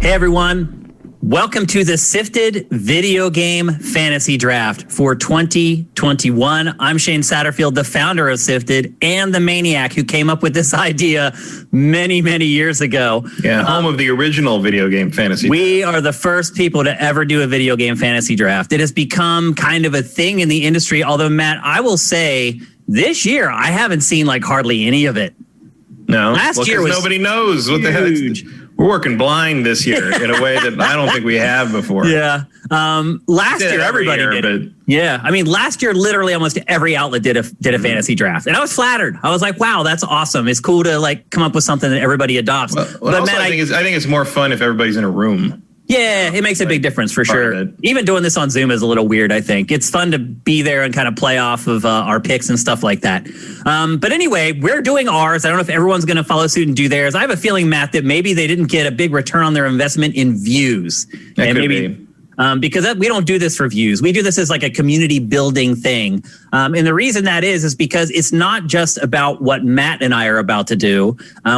Hey everyone, welcome to the SIFTD Video Game Fantasy Draft for 2021. I'm Shane Satterfield, the founder of SIFTD and the maniac who came up with this idea many, many years ago. Yeah, home of the original video game fantasy. We are the first people to ever do a video game fantasy draft. It has become kind of a thing in the industry, although Matt, I will say this year I haven't seen like hardly any of it. No, last year was nobody knows what huge. the hell. We're working blind this year in a way that I don't think we have before. Yeah. Last year, everybody did it. Yeah. I mean, last year, literally almost every outlet did a fantasy draft. And I was flattered. I was like, wow, that's awesome. It's cool to like come up with something that everybody adopts. But also, Matt, I think it's more fun if everybody's in a room. Yeah, it makes a big difference for sure. Even doing this on Zoom is a little weird, I think. It's fun to be there and kind of play off of our picks and stuff like that. But anyway, we're doing ours. I don't know if everyone's going to follow suit and do theirs. I have a feeling, Matt, that maybe they didn't get a big return on their investment in views. That and could maybe be. Because we don't do this for views. We do this as like a community building thing. And the reason that is because it's not just about what Matt and I are about to do.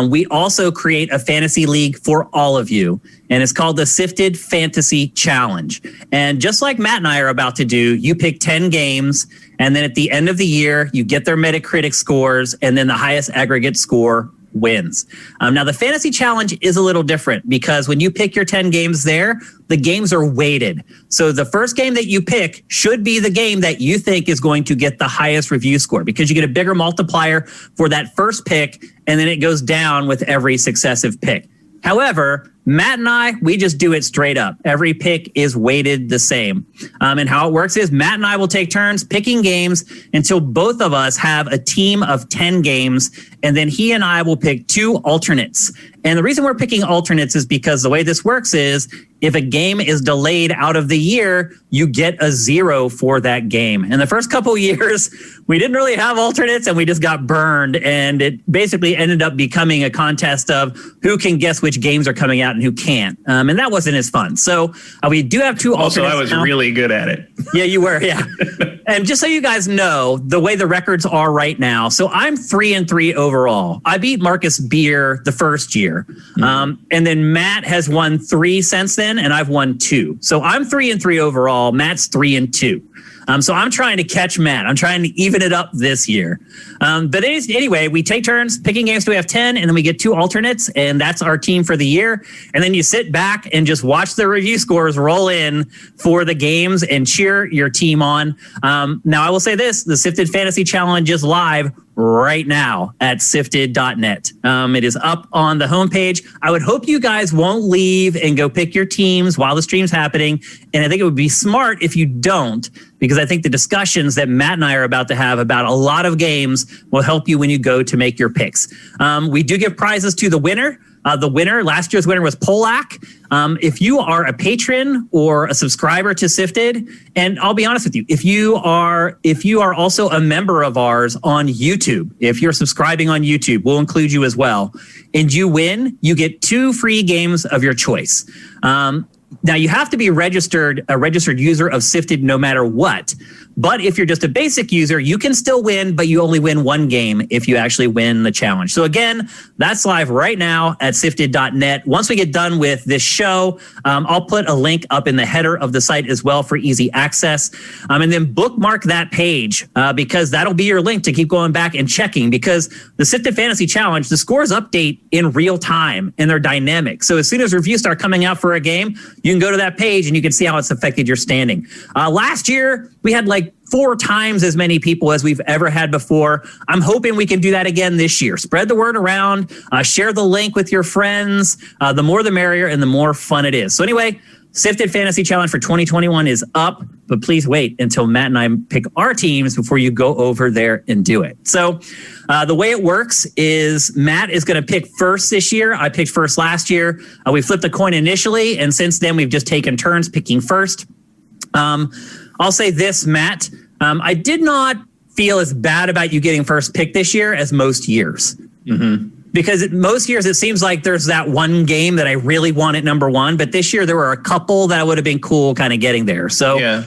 We also create a fantasy league for all of you. And it's called the SIFTD Fantasy Challenge. And just like Matt and I are about to do, you pick 10 games. And then at the end of the year, you get their Metacritic scores. And then the highest aggregate score wins. Now, the fantasy challenge is a little different because when you pick your 10 games there, the games are weighted. So the first game that you pick should be the game that you think is going to get the highest review score because you get a bigger multiplier for that first pick, and then it goes down with every successive pick. However, Matt and I, we just do it straight up. Every pick is weighted the same. And how it works is Matt and I will take turns picking games until both of us have a team of 10 games. And then he and I will pick 2 alternates. And the reason we're picking alternates is because the way this works is if a game is delayed out of the year, you get a 0 for that game. In the first couple of years, we didn't really have alternates and we just got burned. And it basically ended up becoming a contest of who can guess which games are coming out and who can't. And that wasn't as fun. So we do have 2 alternates. Also, I was really good at it. Yeah, you were. Yeah. And just so you guys know, the way the records are right now. So I'm 3-3 overall. I beat Marcus Beer the first year. And then Matt has won 3 since then, and I've won 2. So I'm 3-3 overall. Matt's 3-2. So I'm trying to catch Matt. I'm trying to even it up this year. But anyway, we take turns picking games. So we have 10, and then we get 2 alternates, and that's our team for the year. And then you sit back and just watch the review scores roll in for the games and cheer your team on. Now, I will say this, the SIFTD Fantasy Challenge is live right now at siftd.net. It is up on the homepage. I would hope you guys won't leave and go pick your teams while the stream's happening. And I think it would be smart if you don't, because I think the discussions that Matt and I are about to have about a lot of games will help you when you go to make your picks. We do give prizes to the winner. Last year's winner was Polak. If you are a patron or a subscriber to SIFTD, and I'll be honest with you, if you are also a member of ours on YouTube, if you're subscribing on YouTube, we'll include you as well. And you win, you get 2 free games of your choice. Now you have to be a registered user of SIFTD no matter what. But if you're just a basic user, you can still win, but you only win 1 game if you actually win the challenge. So again, that's live right now at siftd.net. Once we get done with this show, I'll put a link up in the header of the site as well for easy access. And then bookmark that page because that'll be your link to keep going back and checking, because the SIFTD Fantasy Challenge, the scores update in real time and they're dynamic. So as soon as reviews start coming out for a game, you can go to that page and you can see how it's affected your standing. Last year, we had like 4 times as many people as we've ever had before. I'm hoping we can do that again this year. Spread the word around, share the link with your friends. The more the merrier and the more fun it is. So anyway, SIFTD Fantasy Challenge for 2021 is up, but please wait until Matt and I pick our teams before you go over there and do it. So the way it works is Matt is going to pick first this year. I picked first last year. We flipped a coin initially, and since then we've just taken turns picking first. I'll say this, Matt. I did not feel as bad about you getting first pick this year as most years. Mm-hmm. Because most years it seems like there's that one game that I really want at number 1. But this year there were a couple that would have been cool kind of getting there. So yeah.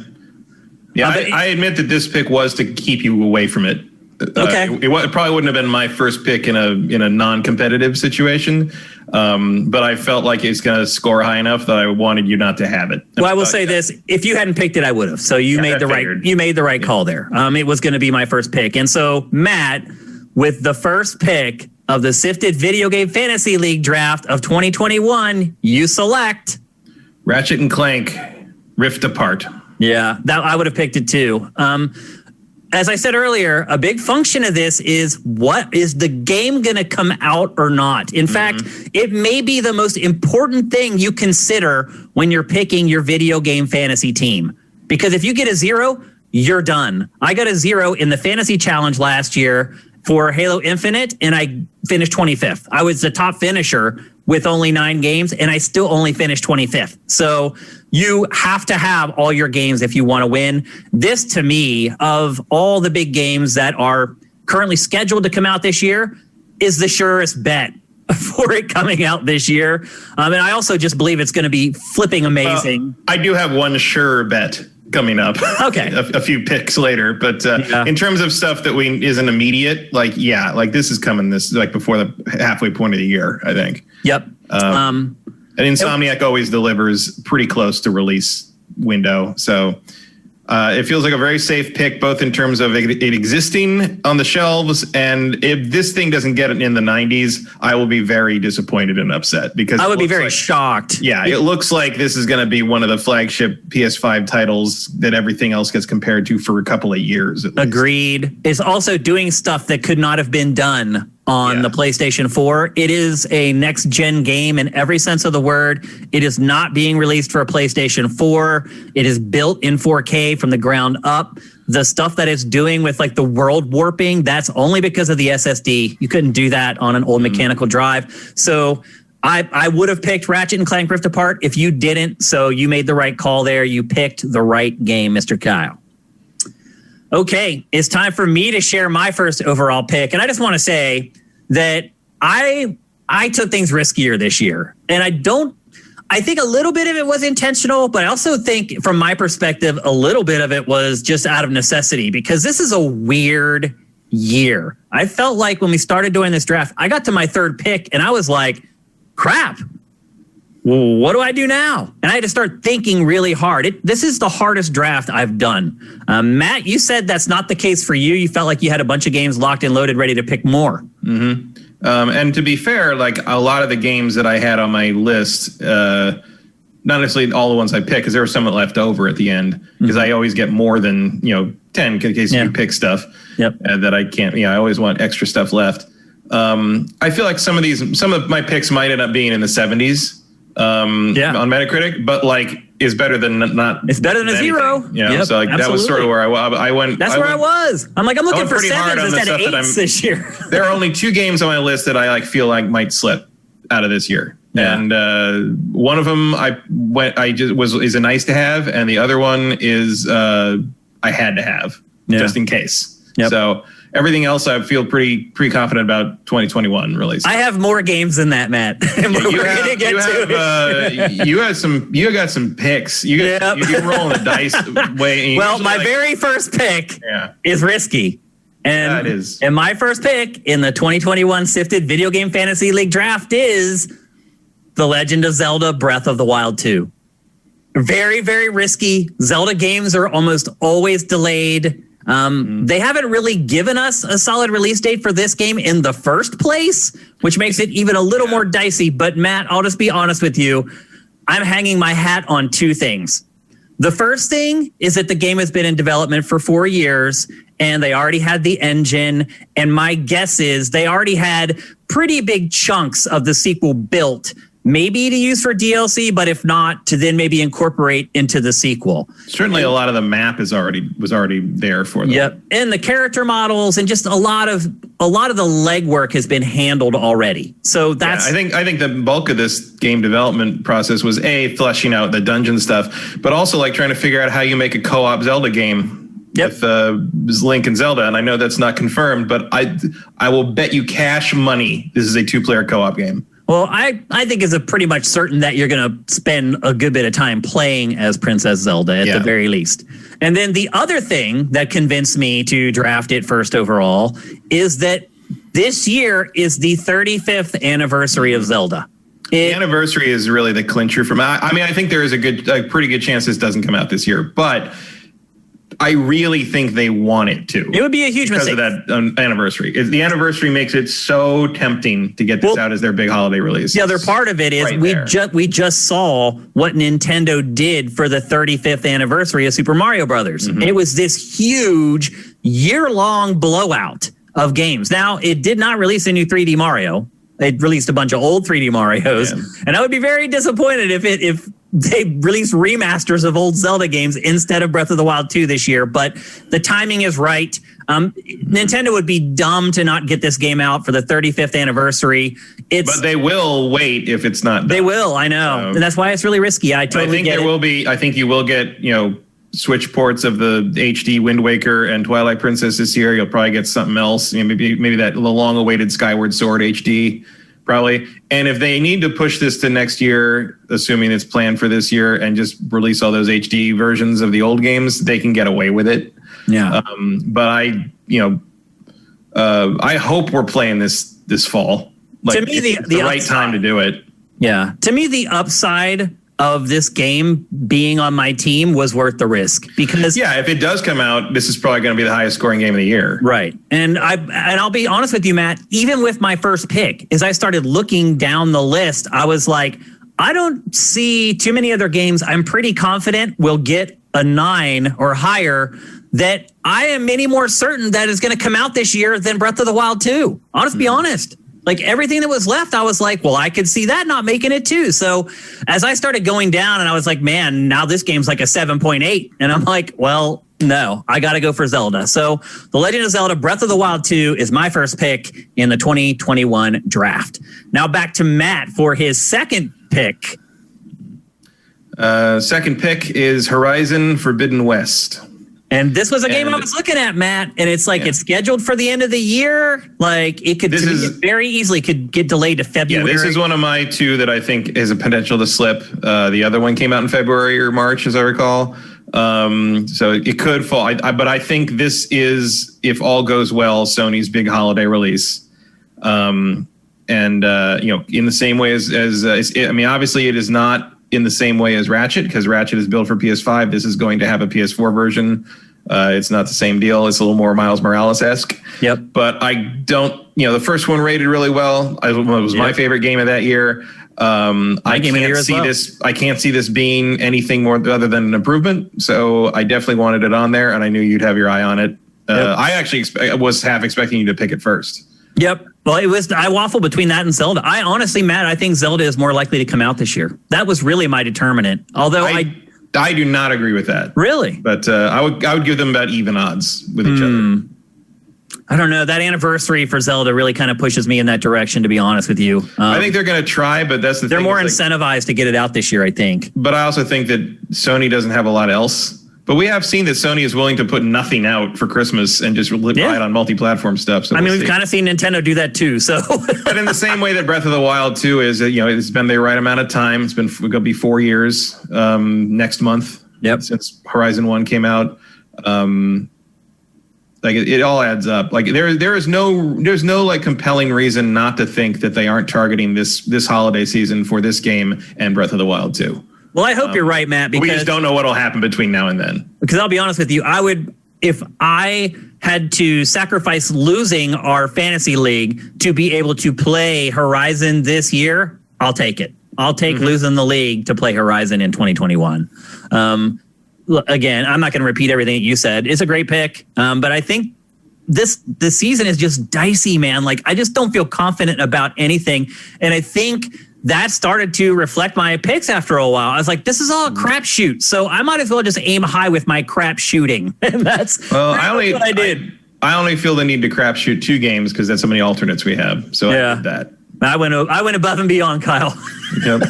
I admit that this pick was to keep you away from it. Okay. It probably wouldn't have been my first pick in a non-competitive situation, but I felt like it's going to score high enough that I wanted you not to have it. Well, I will say this: if you hadn't picked it, I would have. So you made the right call there. It was going to be my first pick, and so Matt, with the first pick of the Sifted Video Game Fantasy League Draft of 2021, you select Ratchet and Clank Rift Apart. Yeah, that I would have picked it too. As I said earlier, a big function of this is what is the game going to come out or not? In fact, it may be the most important thing you consider when you're picking your video game fantasy team. Because if you get a 0, you're done. I got a 0 in the fantasy challenge last year for Halo Infinite, and I finished 25th. I was the top finisher with only 9 games, and I still only finished 25th. So you have to have all your games if you want to win. This, to me, of all the big games that are currently scheduled to come out this year, is the surest bet for it coming out this year. And I also just believe it's going to be flipping amazing. I do have one sure bet coming up. Okay. a few picks later, but in terms of stuff that isn't immediate, like this is coming before the halfway point of the year, I think. Yep. And Insomniac always delivers pretty close to release window, so it feels like a very safe pick, both in terms of it existing on the shelves, and if this thing doesn't get it in the 90s, I will be very disappointed and upset, because I would be very shocked. Yeah, it looks like this is going to be one of the flagship PS5 titles that everything else gets compared to for a couple of years. Agreed. It's also doing stuff that could not have been done on the PlayStation 4. It is a next-gen game in every sense of the word. It is not being released for a PlayStation 4. It is built in 4K from the ground up. The stuff that it's doing with the world warping, that's only because of the SSD. You couldn't do that on an old mechanical drive. So I would have picked Ratchet and Clank Rift Apart if you didn't. So you made the right call there. You picked the right game, Mr. Kyle. Okay, it's time for me to share my first overall pick. And I just want to say that I took things riskier this year. And I think a little bit of it was intentional, but I also think from my perspective, a little bit of it was just out of necessity, because this is a weird year. I felt like when we started doing this draft, I got to my third pick and I was like, crap. What do I do now? And I had to start thinking really hard. This is the hardest draft I've done. Matt, you said that's not the case for you. You felt like you had a bunch of games locked and loaded, ready to pick more. Mm-hmm. And to be fair, a lot of the games that I had on my list, not necessarily all the ones I picked, because there were some that left over at the end, because I always get more than 10 in case you pick stuff that I can't. I always want extra stuff left. I feel like some of my picks might end up being in the 70s. On Metacritic, but is better than not. It's better than a 0. So that was sort of where I went. That's where I was. I'm looking for 7s instead of 8s this year. There are only 2 games on my list that I feel like might slip out of this year, and one of them is a nice to have, and the other one is I had to have just in case. So. Everything else, I feel pretty confident about 2021 release. I have more games than that, Matt. You got some picks. You're rolling the dice way. Well, my very first pick is risky. And it is. And my first pick in the 2021 Sifted Video Game Fantasy League Draft is The Legend of Zelda Breath of the Wild 2. Very, very risky. Zelda games are almost always delayed. They haven't really given us a solid release date for this game in the first place, which makes it even a little more dicey. But Matt, I'll just be honest with you. I'm hanging my hat on 2 things. The first thing is that the game has been in development for 4 years and they already had the engine. And my guess is they already had pretty big chunks of the sequel built, maybe to use for DLC, but if not, to then maybe incorporate into the sequel. Certainly a lot of the map was already there for them. Yep. And the character models and just a lot of the legwork has been handled already. So that's I think the bulk of this game development process was fleshing out the dungeon stuff, but also trying to figure out how you make a co-op Zelda game with Link and Zelda. And I know that's not confirmed, but I will bet you cash money this is a 2-player co-op game. Well, I think it's a pretty much certain that you're going to spend a good bit of time playing as Princess Zelda at the very least. And then the other thing that convinced me to draft it first overall is that this year is the 35th anniversary of Zelda. The anniversary is really the clincher for me. I mean, I think there is a pretty good chance this doesn't come out this year, but I really think they want it to. It would be a huge mistake because of that anniversary. The anniversary makes it so tempting to get this out as their big holiday release. The other part of it is we just saw what Nintendo did for the 35th anniversary of Super Mario Brothers. It was this huge year-long blowout of games. Now, it did not release a new 3D Mario. They released a bunch of old 3D Marios, and I would be very disappointed if they released remasters of old Zelda games instead of Breath of the Wild 2 this year. But the timing is right. Nintendo would be dumb to not get this game out for the 35th anniversary. But they will wait if it's not done. They will, I know. And that's why it's really risky. I think there will be. I think you will get, Switch ports of the HD Wind Waker and Twilight Princess this year. You'll probably get something else. Maybe that long-awaited Skyward Sword HD, probably. And if they need to push this to next year, assuming it's planned for this year, and just release all those HD versions of the old games, they can get away with it. Yeah. But I hope we're playing this fall. To me, the right time to do it. Yeah. To me, the upside of this game being on my team was worth the risk, because if it does come out, this is probably going to be the highest scoring game of the year. Right. And I'll be honest with you, Matt, even with my first pick, as I started looking down the list, I was like, I don't see too many other games I'm pretty confident will get a 9 or higher that I am many more certain that is going to come out this year than Breath of the Wild 2. I'll just be honest. Like everything that was left, I was like, well, I could see that not making it too. So as I started going down and I was like, man, now this game's like a 7.8. And I'm like, well, no, I got to go for Zelda. So The Legend of Zelda Breath of the Wild 2 is my first pick in the 2021 draft. Now back to Matt for his second pick. Second pick is Horizon Forbidden West. And this was a game I was looking at, Matt, and it's like it's scheduled for the end of the year. Like it could very easily could get delayed to February. Yeah, this is one of my two that I think is a potential to slip. The other one came out in February or March, as I recall. So it could fall. But I think this is, if all goes well, Sony's big holiday release. In the same way as obviously it is not in the same way as Ratchet, because Ratchet is built for PS5. This is going to have a PS4 version. It's not the same deal. It's a little more Miles Morales-esque. Yep. But I don't, the first one rated really well. It was my favorite game of that year. I can't see this being anything more other than an improvement. So I definitely wanted it on there, and I knew you'd have your eye on it. I actually was half expecting you to pick it first. Yep. Well, I waffle between that and Zelda. I honestly, Matt, I think Zelda is more likely to come out this year. That was really my determinant. Although I do not agree with that. Really? But I would give them about even odds with each other. I don't know. That anniversary for Zelda really kind of pushes me in that direction, to be honest with you. I think they're going to try, but that's the thing. They're more incentivized to get it out this year, I think. But I also think that Sony doesn't have a lot else. But we have seen that Sony is willing to put nothing out for Christmas and just ride on multi-platform stuff. So we've kind of seen Nintendo do that too. So, but in the same way that Breath of the Wild 2 is, it's been the right amount of time. It's going to be 4 years next month. Yep. Since Horizon 1 came out. It all adds up. Like there's no like compelling reason not to think that they aren't targeting this holiday season for this game and Breath of the Wild 2. Well, I hope you're right, Matt, because we just don't know what'll happen between now and then. Because I'll be honest with you, if I had to sacrifice losing our fantasy league to be able to play Horizon this year, I'll take it. I'll take losing the league to play Horizon in 2021. Again, I'm not going to repeat everything that you said. It's a great pick, but I think this season is just dicey, man. Like I just don't feel confident about anything, and I think that started to reflect my picks after a while. I was like, this is all a crapshoot, so I might as well just aim high with my crap shooting, and that's what I did. I only feel the need to crapshoot 2 games because that's how many alternates we have. So I did that. I went above and beyond, Kyle. Yep.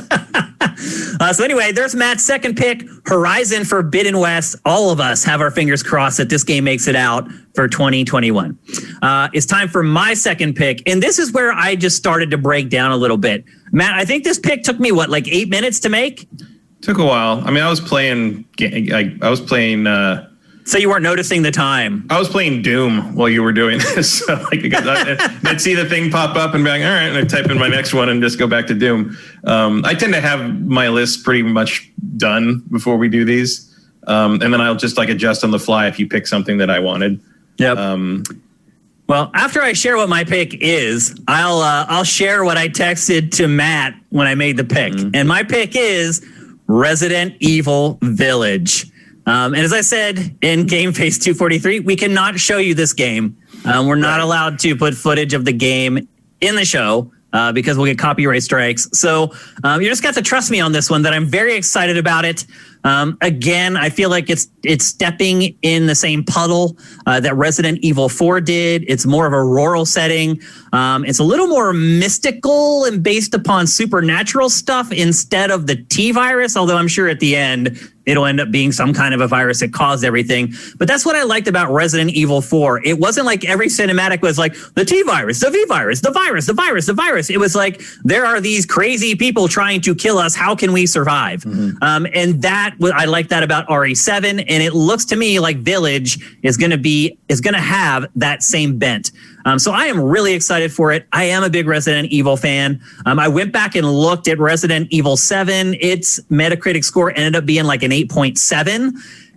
So anyway, there's Matt's second pick, Horizon Forbidden West. All of us have our fingers crossed that this game makes it out for 2021. It's time for my second pick. And this is where I just started to break down a little bit. Matt, I think this pick took me, like 8 minutes to make? Took a while. I mean, I was playing. So you weren't noticing the time. I was playing Doom while you were doing this. So I'd see the thing pop up and be like, all right, and I'd type in my next one and just go back to Doom. I tend to have my list pretty much done before we do these. And then I'll just adjust on the fly if you pick something that I wanted. Yep. Well, after I share what my pick is, I'll share what I texted to Matt when I made the pick. Mm-hmm. And my pick is Resident Evil Village. And as I said in Game Face 243, we cannot show you this game. We're not allowed to put footage of the game in the show because we'll get copyright strikes. So you just got to trust me on this one that I'm very excited about it. Again, I feel like it's stepping in the same puddle that Resident Evil 4 did. It's more of a rural setting. It's a little more mystical and based upon supernatural stuff instead of the T-virus, although I'm sure at the end it'll end up being some kind of a virus that caused everything. But that's what I liked about Resident Evil 4. It wasn't like every cinematic was like the T-virus, the V-virus, the virus, the virus, the virus. It was like, there are these crazy people trying to kill us. How can we survive? Mm-hmm. And I like that about RE7. And it looks to me like Village is going to have that same bent. So I am really excited for it. I am a big Resident Evil fan. I went back and looked at Resident Evil 7. Its Metacritic score ended up being like an 8.7.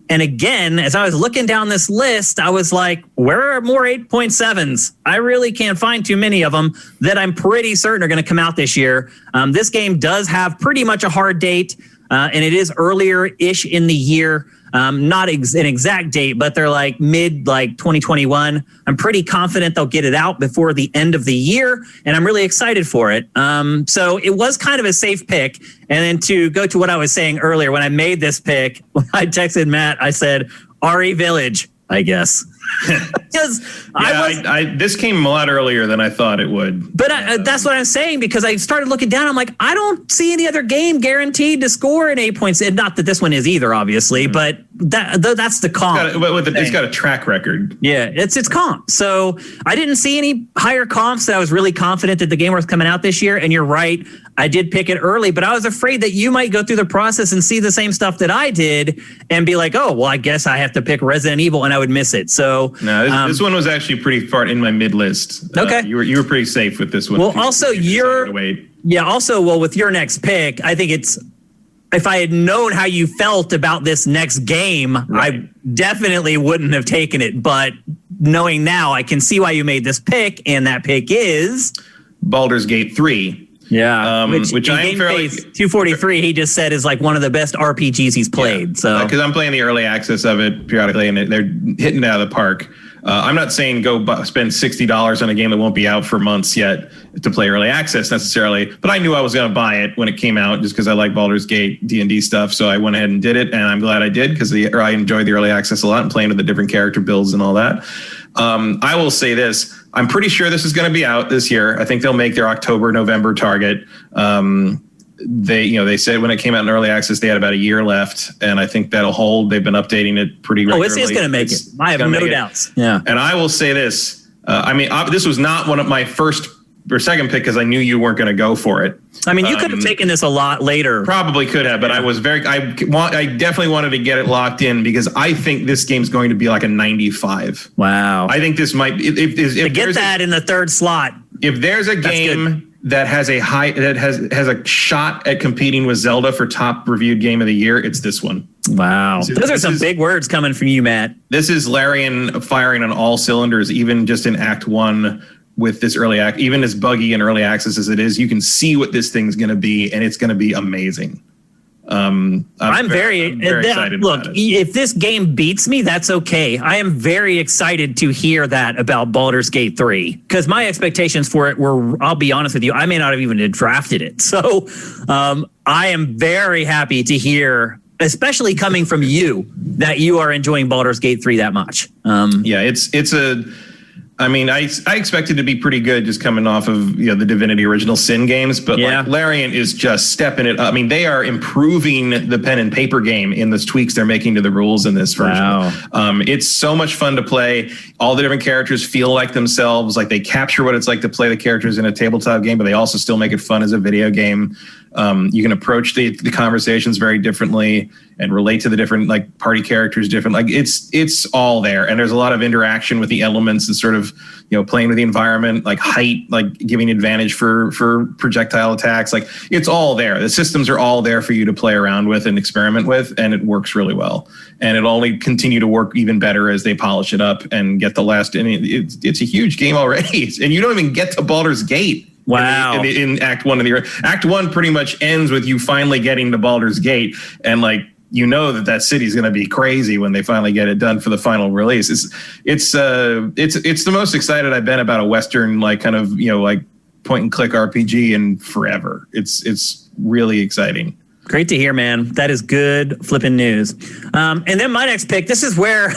And again, as I was looking down this list, I was like, where are more 8.7s? I really can't find too many of them that I'm pretty certain are going to come out this year. This game does have pretty much a hard date, and it is earlier-ish in the year. Not an exact date, but they're like mid 2021. I'm pretty confident they'll get it out before the end of the year, and I'm really excited for it. So it was kind of a safe pick. And then to go to what I was saying earlier, when I made this pick, when I texted Matt, I said, RE Village, I guess. Because this came a lot earlier than I thought it would. But that's what I'm saying, because I started looking down. I'm like, I don't see any other game guaranteed to score an 8 points. Not that this one is either, obviously, but that's the comp. It's got a track record. Yeah, it's comp. So I didn't see any higher comps that I was really confident that the game was coming out this year. And you're right, I did pick it early, but I was afraid that you might go through the process and see the same stuff that I did and be like, oh, well, I guess I have to pick Resident Evil, and I would miss it. So no, this one was actually pretty far in my mid list. Okay, you were pretty safe with this one. Well, also with your next pick, I think it's, if I had known how you felt about this next game, right, I definitely wouldn't have taken it. But knowing now, I can see why you made this pick, and that pick is Baldur's Gate 3. Yeah, which I am fairly 243. He just said is like one of the best RPGs he's played. Yeah. So because I'm playing the early access of it periodically, and they're hitting it out of the park. I'm not saying go spend $60 on a game that won't be out for months yet to play early access necessarily, but I knew I was going to buy it when it came out just because I like Baldur's Gate D&D stuff. So I went ahead and did it, and I'm glad I did because I enjoyed the early access a lot and playing with the different character builds and all that. I will say this. I'm pretty sure this is going to be out this year. I think they'll make their October, November target. They said when it came out in early access, they had about a year left, and I think that'll hold. They've been updating it pretty regularly. Oh, it's going to make it. I have no doubts. Yeah. And I will say this. This was not one of my first or second pick because I knew you weren't going to go for it. I mean, you could have taken this a lot later. Probably could have, but I definitely wanted to get it locked in because I think this game's going to be like a 95. Wow. I think this might if get that in the third slot. If there's a game that has a shot at competing with Zelda for top reviewed game of the year, it's this one. Wow. Those are some big words coming from you, Matt. This is Larian firing on all cylinders, even just in Act 1 with this early act, even as buggy and early access as it is, you can see what this thing's going to be, and it's going to be amazing. I'm very excited. Look, if this game beats me, that's okay. I am very excited to hear that about Baldur's Gate 3 because my expectations for it were, I'll be honest with you, I may not have even drafted it. So I am very happy to hear, especially coming from you, that you are enjoying Baldur's Gate 3 that much. I mean, I expected to be pretty good just coming off of the Divinity Original Sin games, but like Larian is just stepping it up. I mean, they are improving the pen and paper game in the tweaks they're making to the rules in this version. Wow. It's so much fun to play. All the different characters feel like themselves, like they capture what it's like to play the characters in a tabletop game, but they also still make it fun as a video game. You can approach the conversations very differently and relate to the different like party characters different. Like it's all there, and there's a lot of interaction with the elements and sort of playing with the environment, like height, like giving advantage for projectile attacks. Like it's all there. The systems are all there for you to play around with and experiment with, and it works really well. And it'll only continue to work even better as they polish it up and get the last. And it's a huge game already, and you don't even get to Baldur's Gate. Wow. In Act 1 of the Act 1 pretty much ends with you finally getting to Baldur's Gate, and like that city's going to be crazy when they finally get it done for the final release. It's the most excited I've been about a Western like kind of like point and click RPG in forever. It's really exciting. Great to hear, man. That is good flipping news. And then my next pick, this is where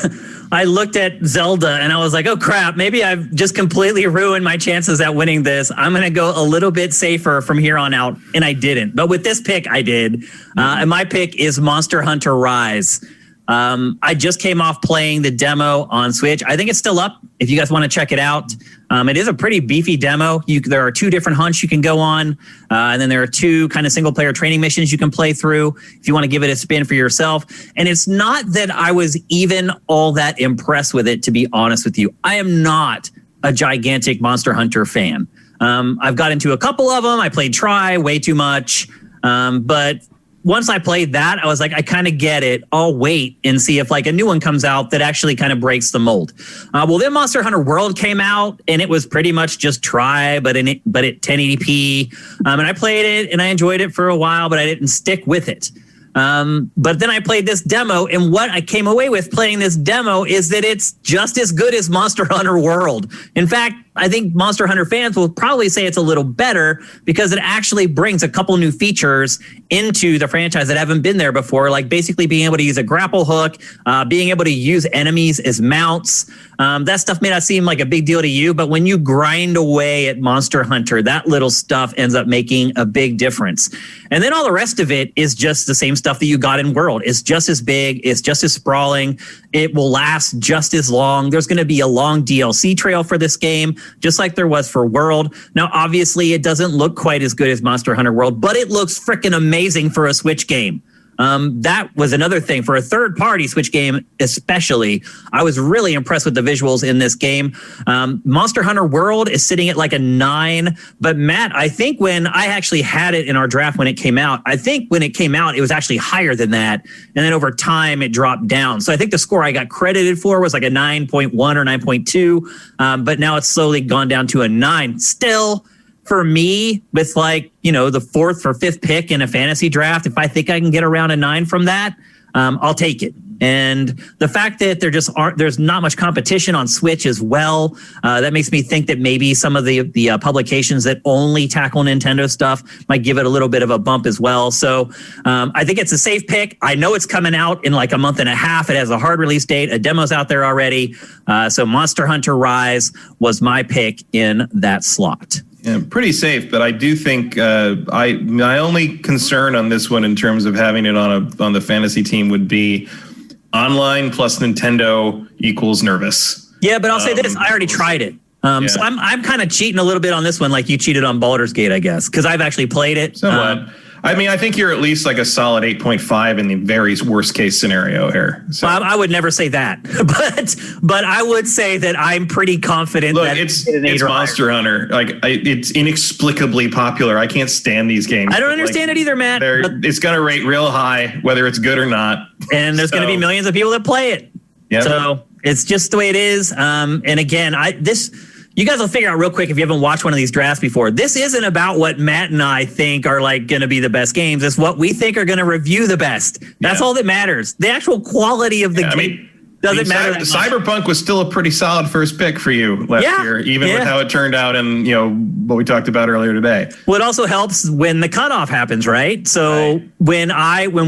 I looked at Zelda and I was like, oh crap, maybe I've just completely ruined my chances at winning this. I'm going to go a little bit safer from here on out. And I didn't. But with this pick, I did. And my pick is Monster Hunter Rise. I just came off playing the demo on Switch. I think it's still up if you guys want to check it out. It is a pretty beefy demo. There are 2 different hunts you can go on. And then there are 2 kind of single player training missions you can play through if you want to give it a spin for yourself. And it's not that I was even all that impressed with it, to be honest with you. I am not a gigantic Monster Hunter fan. I've got into a couple of them. I played Try way too much. But once I played that, I was like, I kind of get it. I'll wait and see if like a new one comes out that actually kind of breaks the mold. Well, then Monster Hunter World came out, and it was pretty much just Try, but at 1080p. And I played it and I enjoyed it for a while, but I didn't stick with it. But then I played this demo, and what I came away with playing this demo is that it's just as good as Monster Hunter World. In fact, I think Monster Hunter fans will probably say it's a little better because it actually brings a couple new features into the franchise that haven't been there before, like basically being able to use a grapple hook, being able to use enemies as mounts. That stuff may not seem like a big deal to you, but when you grind away at Monster Hunter, that little stuff ends up making a big difference. And then all the rest of it is just the same stuff that you got in World. It's just as big. It's just as sprawling. It will last just as long. There's going to be a long DLC trail for this game, just like there was for World. Now, obviously, it doesn't look quite as good as Monster Hunter World, but it looks freaking amazing for a Switch game. That was another thing for a third-party Switch game, especially. I was really impressed with the visuals in this game. Monster Hunter World is sitting at like a 9, but Matt, I think when I actually had it in our draft when it came out, I think when it came out, it was actually higher than that, and then over time it dropped down. So I think the score I got credited for was like a 9.1 or 9.2, but now it's slowly gone down to a 9. Still, for me, with like, the 4th or 5th pick in a fantasy draft, if I think I can get around a 9 from that, I'll take it. And the fact that there's not much competition on Switch as well, that makes me think that maybe some of the publications that only tackle Nintendo stuff might give it a little bit of a bump as well. So I think it's a safe pick. I know it's coming out in like a month and a half. It has a hard release date. A demo's out there already. So Monster Hunter Rise was my pick in that slot. Yeah, pretty safe, but I do think my only concern on this one in terms of having it on the fantasy team would be online plus Nintendo equals nervous. Yeah, but I'll say this: I already tried it, so I'm kind of cheating a little bit on this one, like you cheated on Baldur's Gate, I guess, because I've actually played it. Somewhat. I mean, I think you're at least like a solid 8.5 in the very worst case scenario here. So. I would never say that, but I would say that I'm pretty confident. Look, that it's Monster Hunter. Like it's inexplicably popular. I can't stand these games. I don't understand it either, Matt. It's going to rate real high, whether it's good or not. And there's going to be millions of people that play it. Yep. So it's just the way it is. And again, you guys will figure out real quick if you haven't watched one of these drafts before. This isn't about what Matt and I think are like going to be the best games. It's what we think are going to review the best. That's all that matters. The actual quality of the game doesn't matter. Cyberpunk was still a pretty solid first pick for you last year, even with how it turned out and what we talked about earlier today. Well, it also helps when the cutoff happens, right? So when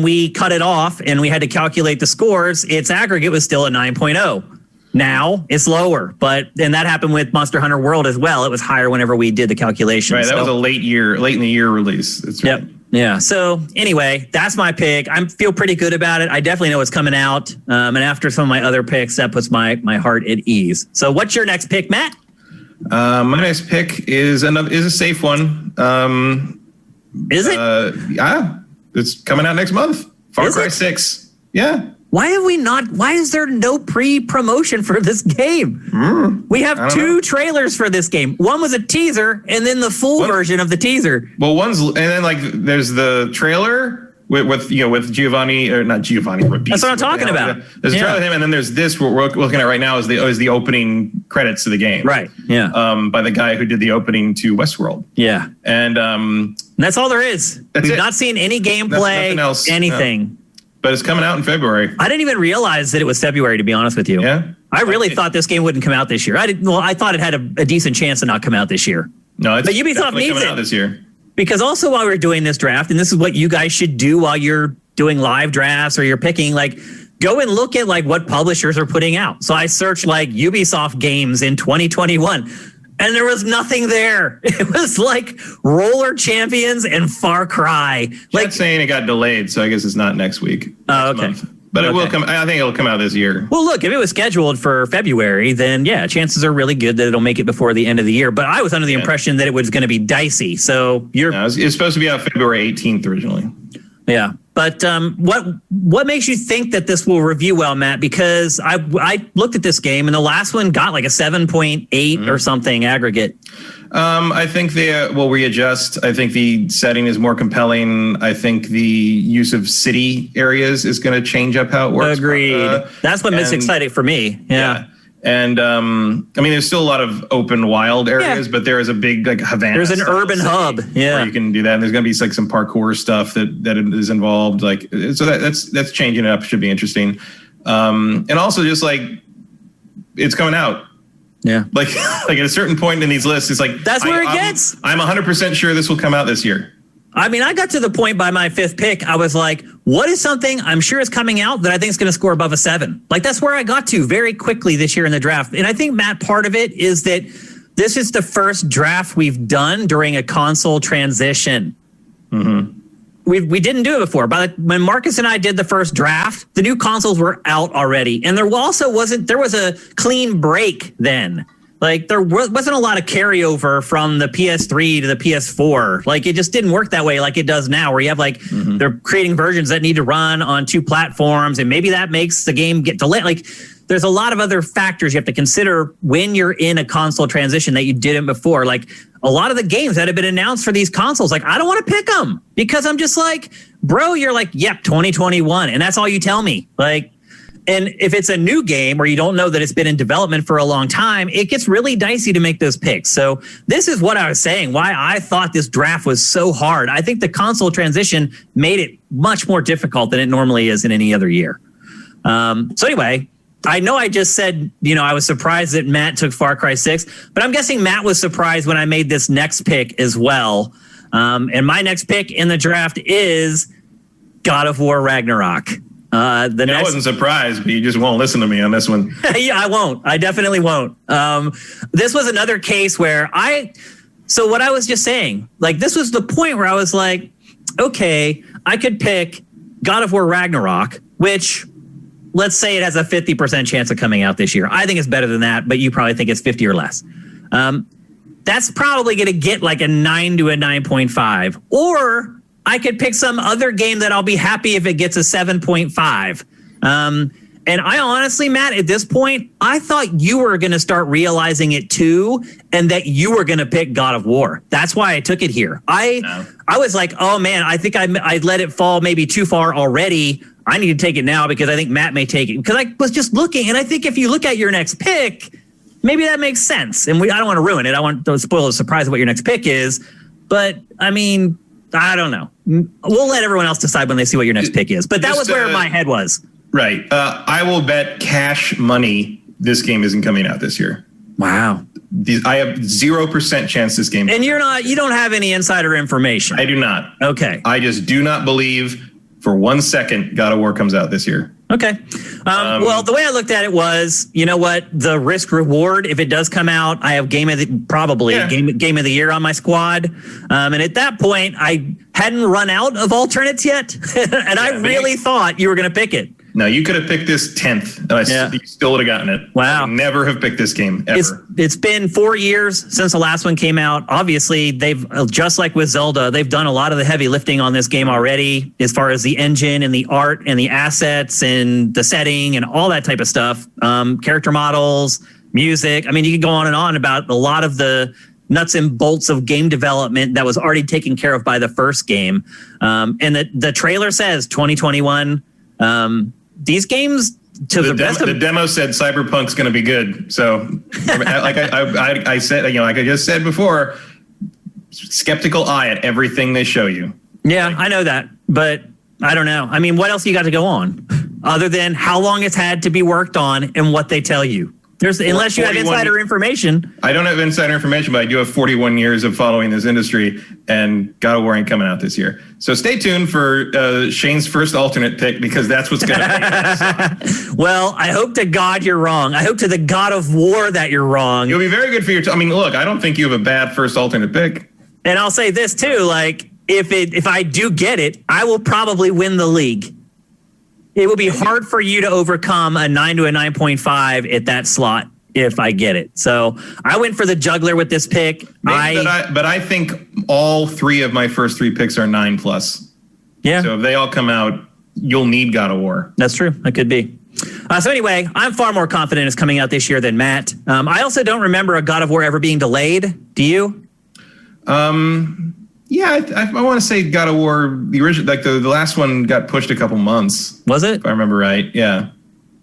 we cut it off and we had to calculate the scores, its aggregate was still a 9.0. Now it's lower, and that happened with Monster Hunter World as well. It was higher whenever we did the calculation. Right, that was a late in the year release. That's right. Yep. Yeah. So anyway, that's my pick. I feel pretty good about it. I definitely know it's coming out. And after some of my other picks, that puts my heart at ease. So what's your next pick, Matt? My next pick is a safe one. Is it? Yeah, it's coming out next month. Far Cry 6. Yeah. Why is there no pre-promotion for this game? We have two trailers for this game. One was a teaser and then the full version of the teaser. Well, and then like there's the trailer with Giovanni, or not Giovanni. That's what I'm talking about. There's a trailer with him, and then there's this what we're looking at right now is the opening credits to the game. Right. Yeah. By the guy who did the opening to Westworld. Yeah. And that's all there is. We've not seen any gameplay, anything. No. But it's coming out in February. I didn't even realize that it was February, to be honest with you. Yeah. I really thought this game wouldn't come out this year. I thought it had a decent chance to not come out this year. No, it's Ubisoft needs coming it out this year. Because also while we're doing this draft, and this is what you guys should do while you're doing live drafts or you're picking, like go and look at like what publishers are putting out. So I searched like Ubisoft games in 2021. And there was nothing there. It was like Roller Champions and Far Cry. Like saying it got delayed, so I guess it's not next week. Oh, okay. But it will come. I think it'll come out this year. Well, look, if it was scheduled for February, then yeah, chances are really good that it'll make it before the end of the year. But I was under the impression that it was going to be dicey. So it's supposed to be out February 18th originally. Yeah. But what makes you think that this will review well, Matt? Because I looked at this game and the last one got like a 7.8 or something aggregate. I think they will readjust. I think the setting is more compelling. I think the use of city areas is going to change up how it works. Agreed. That's what makes it exciting for me. Yeah. And I mean, there's still a lot of open wild areas, but there is a big like Havana. There's an urban hub, where you can do that. And there's going to be like some parkour stuff that is involved. Like so that's changing it up. Should be interesting. And also just like it's coming out. Yeah. Like at a certain point in these lists, it's like that's where it gets. I'm 100% sure this will come out this year. I mean, I got to the point by my fifth pick. I was like, what is something I'm sure is coming out that I think is going to score above a 7? Like, that's where I got to very quickly this year in the draft. And I think, Matt, part of it is that this is the first draft we've done during a console transition. Mm-hmm. We didn't do it before. But when Marcus and I did the first draft, the new consoles were out already. And there was a clean break then. Like there wasn't a lot of carryover from the PS3 to the PS4. Like it just didn't work that way like it does now, where you have like they're creating versions that need to run on 2 platforms, and maybe that makes the game get delayed. Like there's a lot of other factors you have to consider when you're in a console transition that you didn't before. Like a lot of the games that have been announced for these consoles, like I don't want to pick them because I'm just like, bro, you're like, yep, 2021, and that's all you tell me. Like. And if it's a new game where you don't know that it's been in development for a long time, it gets really dicey to make those picks. So this is what I was saying, why I thought this draft was so hard. I think the console transition made it much more difficult than it normally is in any other year. So anyway, I know I just said, I was surprised that Matt took Far Cry 6, but I'm guessing Matt was surprised when I made this next pick as well. And my next pick in the draft is God of War Ragnarok. I wasn't surprised, but you just won't listen to me on this one. Yeah, I won't. I definitely won't. This was another case where so what I was just saying, like this was the point where I was like, okay, I could pick God of War Ragnarok, which let's say it has a 50% chance of coming out this year. I think it's better than that, but you probably think it's 50 or less. That's probably going to get like a 9 to a 9.5, or I could pick some other game that I'll be happy if it gets a 7.5. And I honestly, Matt, at this point, I thought you were going to start realizing it too, and that you were going to pick God of War. That's why I took it here. I was like, oh man, I think I let it fall maybe too far already. I need to take it now because I think Matt may take it. Because I was just looking, and I think if you look at your next pick, maybe that makes sense. And I don't want to ruin it. I want to spoil the surprise of what your next pick is. But I mean, I don't know. We'll let everyone else decide when they see what your next pick is. But that was where my head was. Right. I will bet cash money this game isn't coming out this year. Wow. I have 0% chance this game. And you don't have any insider information. I do not. Okay. I just do not believe for 1 second God of War comes out this year. Okay. Well, the way I looked at it was, you know what, the risk reward, if it does come out, I have game of the year on my squad. And at that point, I hadn't run out of alternates yet. And I really thought you were going to pick it. No, you could have picked this 10th, and you still would have gotten it. Wow. I never have picked this game, ever. It's been 4 years since the last one came out. Obviously, they've, just like with Zelda, they've done a lot of the heavy lifting on this game already, as far as the engine and the art and the assets and the setting and all that type of stuff. Character models, music. I mean, you can go on and on about a lot of the nuts and bolts of game development that was already taken care of by the first game. And the trailer says 2021. These games, to the best of the demo said Cyberpunk's going to be good. So, like I said, like I just said before, skeptical eye at everything they show you. Yeah, I know that, but I don't know. I mean, what else you got to go on other than how long it's had to be worked on and what they tell you? Unless you have insider information. I don't have insider information, but I do have 41 years of following this industry, and God of War ain't coming out this year. So stay tuned for Shane's first alternate pick, because that's what's going to happen. Well, I hope to God you're wrong. I hope to the God of War that you're wrong. You'll be very good for your... I mean, look, I don't think you have a bad first alternate pick. And I'll say this too, like, if I do get it, I will probably win the league. It will be hard for you to overcome a 9 to a 9.5 at that slot if I get it. So I went for the juggler with this pick. But I think all three of my first three picks are 9+. Yeah. So if they all come out, you'll need God of War. That's true. That could be. So anyway, I'm far more confident it's coming out this year than Matt. I also don't remember a God of War ever being delayed. Do you? Yeah, I want to say God of War, the original, like the last one got pushed a couple months. Was it? If I remember right, yeah.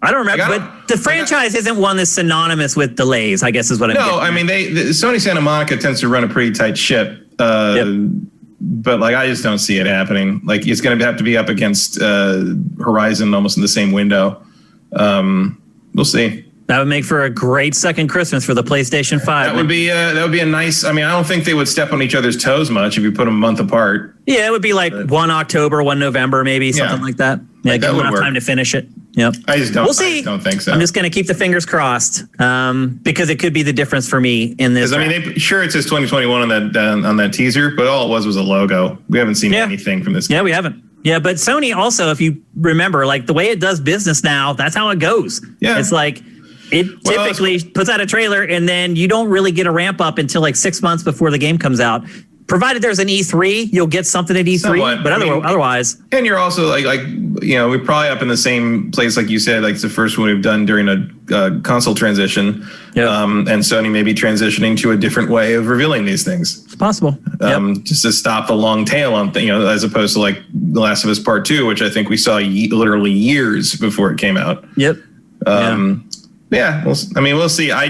I don't remember, but the franchise isn't one that's synonymous with delays, I guess is what I'm getting. No, I mean, Sony Santa Monica tends to run a pretty tight ship. But like, I just don't see it happening. Like, it's going to have to be up against Horizon almost in the same window. We'll see. That would make for a great second Christmas for the PlayStation 5. That would be a nice. I mean, I don't think they would step on each other's toes much if you put them a month apart. Yeah, it would be like 1 October, 1 November, maybe something like that. Yeah, give them enough time to finish it. Yep. I just don't. We'll see. I just don't think so. I'm just going to keep the fingers crossed because it could be the difference for me in this. I mean, it says 2021 on that teaser, but all it was a logo. We haven't seen anything from this game. Yeah, we haven't. Yeah, but Sony also, if you remember, like the way it does business now, that's how it goes. Yeah, it's like. It typically puts out a trailer and then you don't really get a ramp up until like 6 months before the game comes out. Provided there's an E3, you'll get something at E3, somewhat, but otherwise. And you're also like we're probably up in the same place, like you said, like it's the first one we've done during a console transition. Yep. And Sony may be transitioning to a different way of revealing these things. It's possible. Just to stop the long tail on as opposed to like The Last of Us Part 2, which I think we saw literally years before it came out. Yep. Yeah, we'll see. I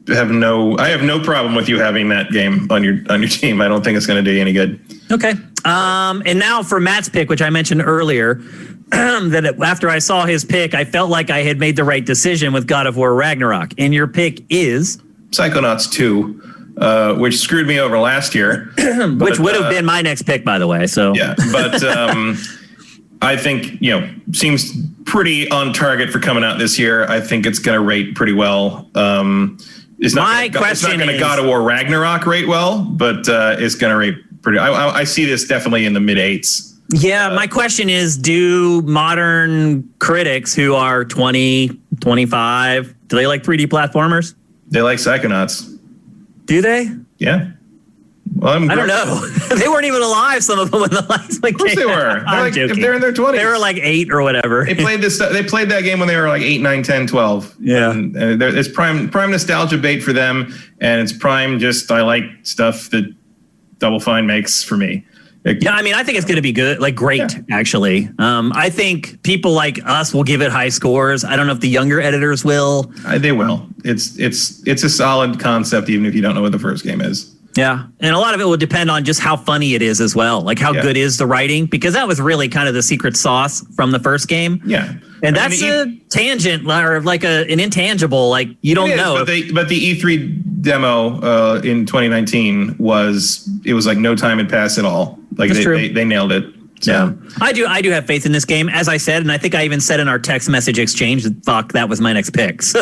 have no problem with you having that game on your team. I don't think it's going to do you any good. Okay. And now for Matt's pick, which I mentioned earlier, that after I saw his pick, I felt like I had made the right decision with God of War Ragnarok. And your pick is Psychonauts 2, which screwed me over last year, which would have been my next pick, by the way. So yeah, but I think seems pretty on target for coming out this year. I think it's going to rate pretty well. It's not going to God of War Ragnarok rate well, but it's going to rate pretty. I see this definitely in the mid 8s. Yeah, my question is, do modern critics who are 20, 25, do they like 3D platformers? They like Psychonauts. Do they? Yeah. Well, I don't know. They weren't even alive, some of them, when the last one came out. Of course they were. I'm joking. If they're in their 20s. They were like 8 or whatever. They played that game when they were like 8, 9, 10, 12. Yeah. And it's prime nostalgia bait for them, and it's prime just I like stuff that Double Fine makes for me. Yeah, I mean, I think it's going to be good, like great, actually. I think people like us will give it high scores. I don't know if the younger editors will. They will. It's a solid concept, even if you don't know what the first game is. Yeah, and a lot of it will depend on just how funny it is as well. Like how good is the writing? Because that was really kind of the secret sauce from the first game. Yeah. And that's a tangent or like an intangible. Like you don't know. But the E3 demo in 2019 was like no time had passed at all. Like they nailed it. So. Yeah, I do have faith in this game, as I said, and I think I even said in our text message exchange that fuck, that was my next pick. So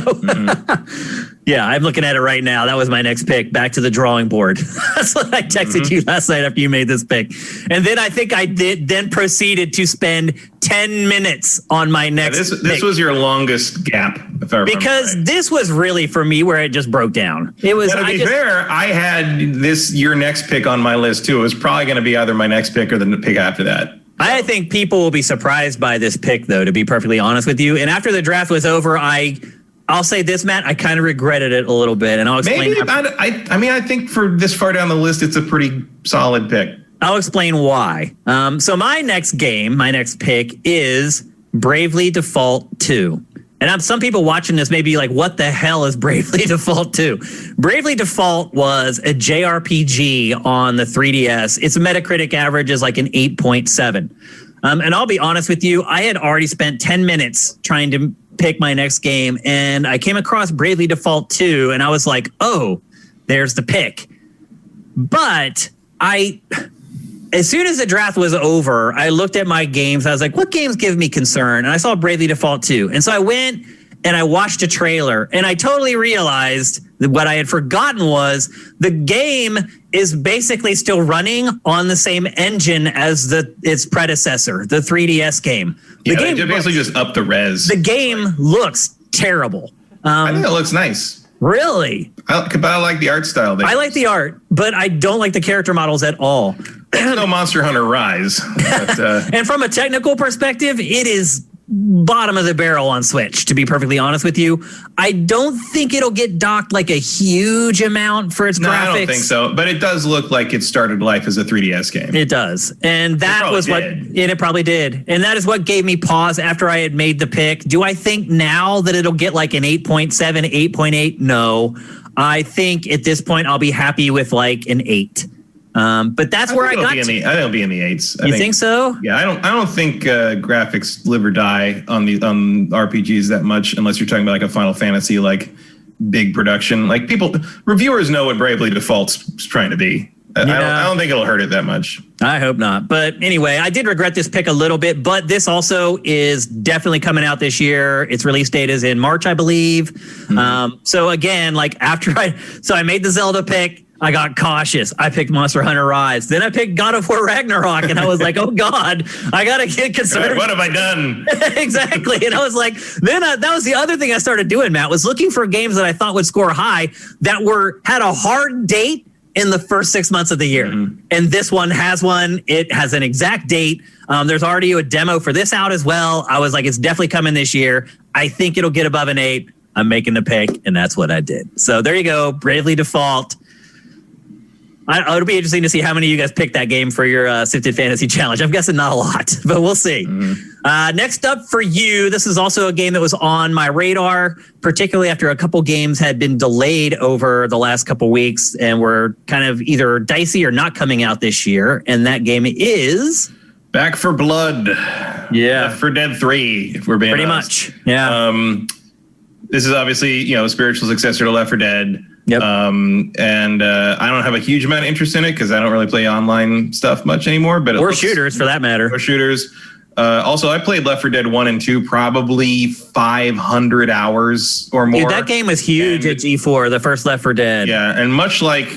yeah, I'm looking at it right now. That was my next pick. Back to the drawing board. That's what I texted you last night after you made this pick. And then I think I then proceeded to spend 10 minutes on my next This was your longest gap, if I remember because right. This was really for me where it just broke down. It was. To be fair, I had your next pick on my list too. It was probably going to be either my next pick or the pick after that. I think people will be surprised by this pick, though, to be perfectly honest with you. And after the draft was over, I'll say this, Matt, I kind of regretted it a little bit, and I'll explain. Maybe I think for this far down the list, it's a pretty solid pick. I'll explain why. So my next pick is Bravely Default 2. And some people watching this may be like, what the hell is Bravely Default 2? Bravely Default was a JRPG on the 3DS. Its Metacritic average is like an 8.7. And I'll be honest with you, I had already spent 10 minutes trying to pick my next game, and I came across Bravely Default 2, and I was like, oh, there's the pick. But as soon as the draft was over, I looked at my games. I was like, what games give me concern? And I saw Bravely Default 2. And so I went and I watched a trailer, and I totally realized that what I had forgotten was the game is basically still running on the same engine as its predecessor, the 3DS game. The game basically just up the res. The game looks terrible. I think it looks nice. Really? But I like the art style. I like the art, but I don't like the character models at all. No Monster Hunter Rise. But, and from a technical perspective, it is bottom of the barrel on Switch, to be perfectly honest with you. I don't think it'll get docked like a huge amount for its graphics. I don't think so, but it does look like it started life as a 3DS game. It does. And that was it probably did. And that is what gave me pause after I had made the pick. Do I think now that it'll get like an 8.7, 8.8? No. I think at this point I'll be happy with like an 8. But that's where I got to. I think it'll be in the 8s. You think so? Yeah, I don't think graphics live or die on RPGs that much, unless you're talking about like a Final Fantasy like big production. Like reviewers know what Bravely Default's trying to be. I don't think it'll hurt it that much. I hope not. But anyway, I did regret this pick a little bit, but this also is definitely coming out this year. Its release date is in March, I believe. So again, like I made the Zelda pick. I got cautious. I picked Monster Hunter Rise. Then I picked God of War Ragnarok, and I was like, oh God, I got to get concerned. What have I done? Exactly. And I was like, then that was the other thing I started doing, Matt, was looking for games that I thought would score high that had a hard date in the first 6 months of the year. And this one has one. It has an exact date. There's already a demo for this out as well. I was like, it's definitely coming this year. I think it'll get above an 8. I'm making the pick, and that's what I did. So there you go. Bravely Default. It'll be interesting to see how many of you guys picked that game for your SIFTD Fantasy Challenge. I'm guessing not a lot, but we'll see. Next up for you, this is also a game that was on my radar, particularly after a couple games had been delayed over the last couple weeks and were kind of either dicey or not coming out this year. And that game is Back 4 Blood. Yeah. Left 4 Dead 3, if we're being honest. Pretty much. Yeah. This is obviously, a spiritual successor to Left 4 Dead. Yep. And I don't have a huge amount of interest in it because I don't really play online stuff much anymore. But shooters, for that matter. Or shooters. Also, I played Left 4 Dead 1 and 2 probably 500 hours or more. Dude, that game was huge at G4, the first Left 4 Dead. Yeah, and much like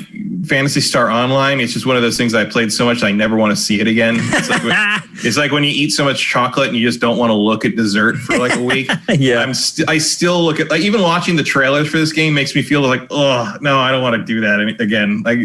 Phantasy Star Online, it's just one of those things I played so much I never want to see it again. It's like when you eat so much chocolate and you just don't want to look at dessert for like a week. Yeah, I still look at, like, even watching the trailers for this game makes me feel like, oh no, I don't want to do that again. Like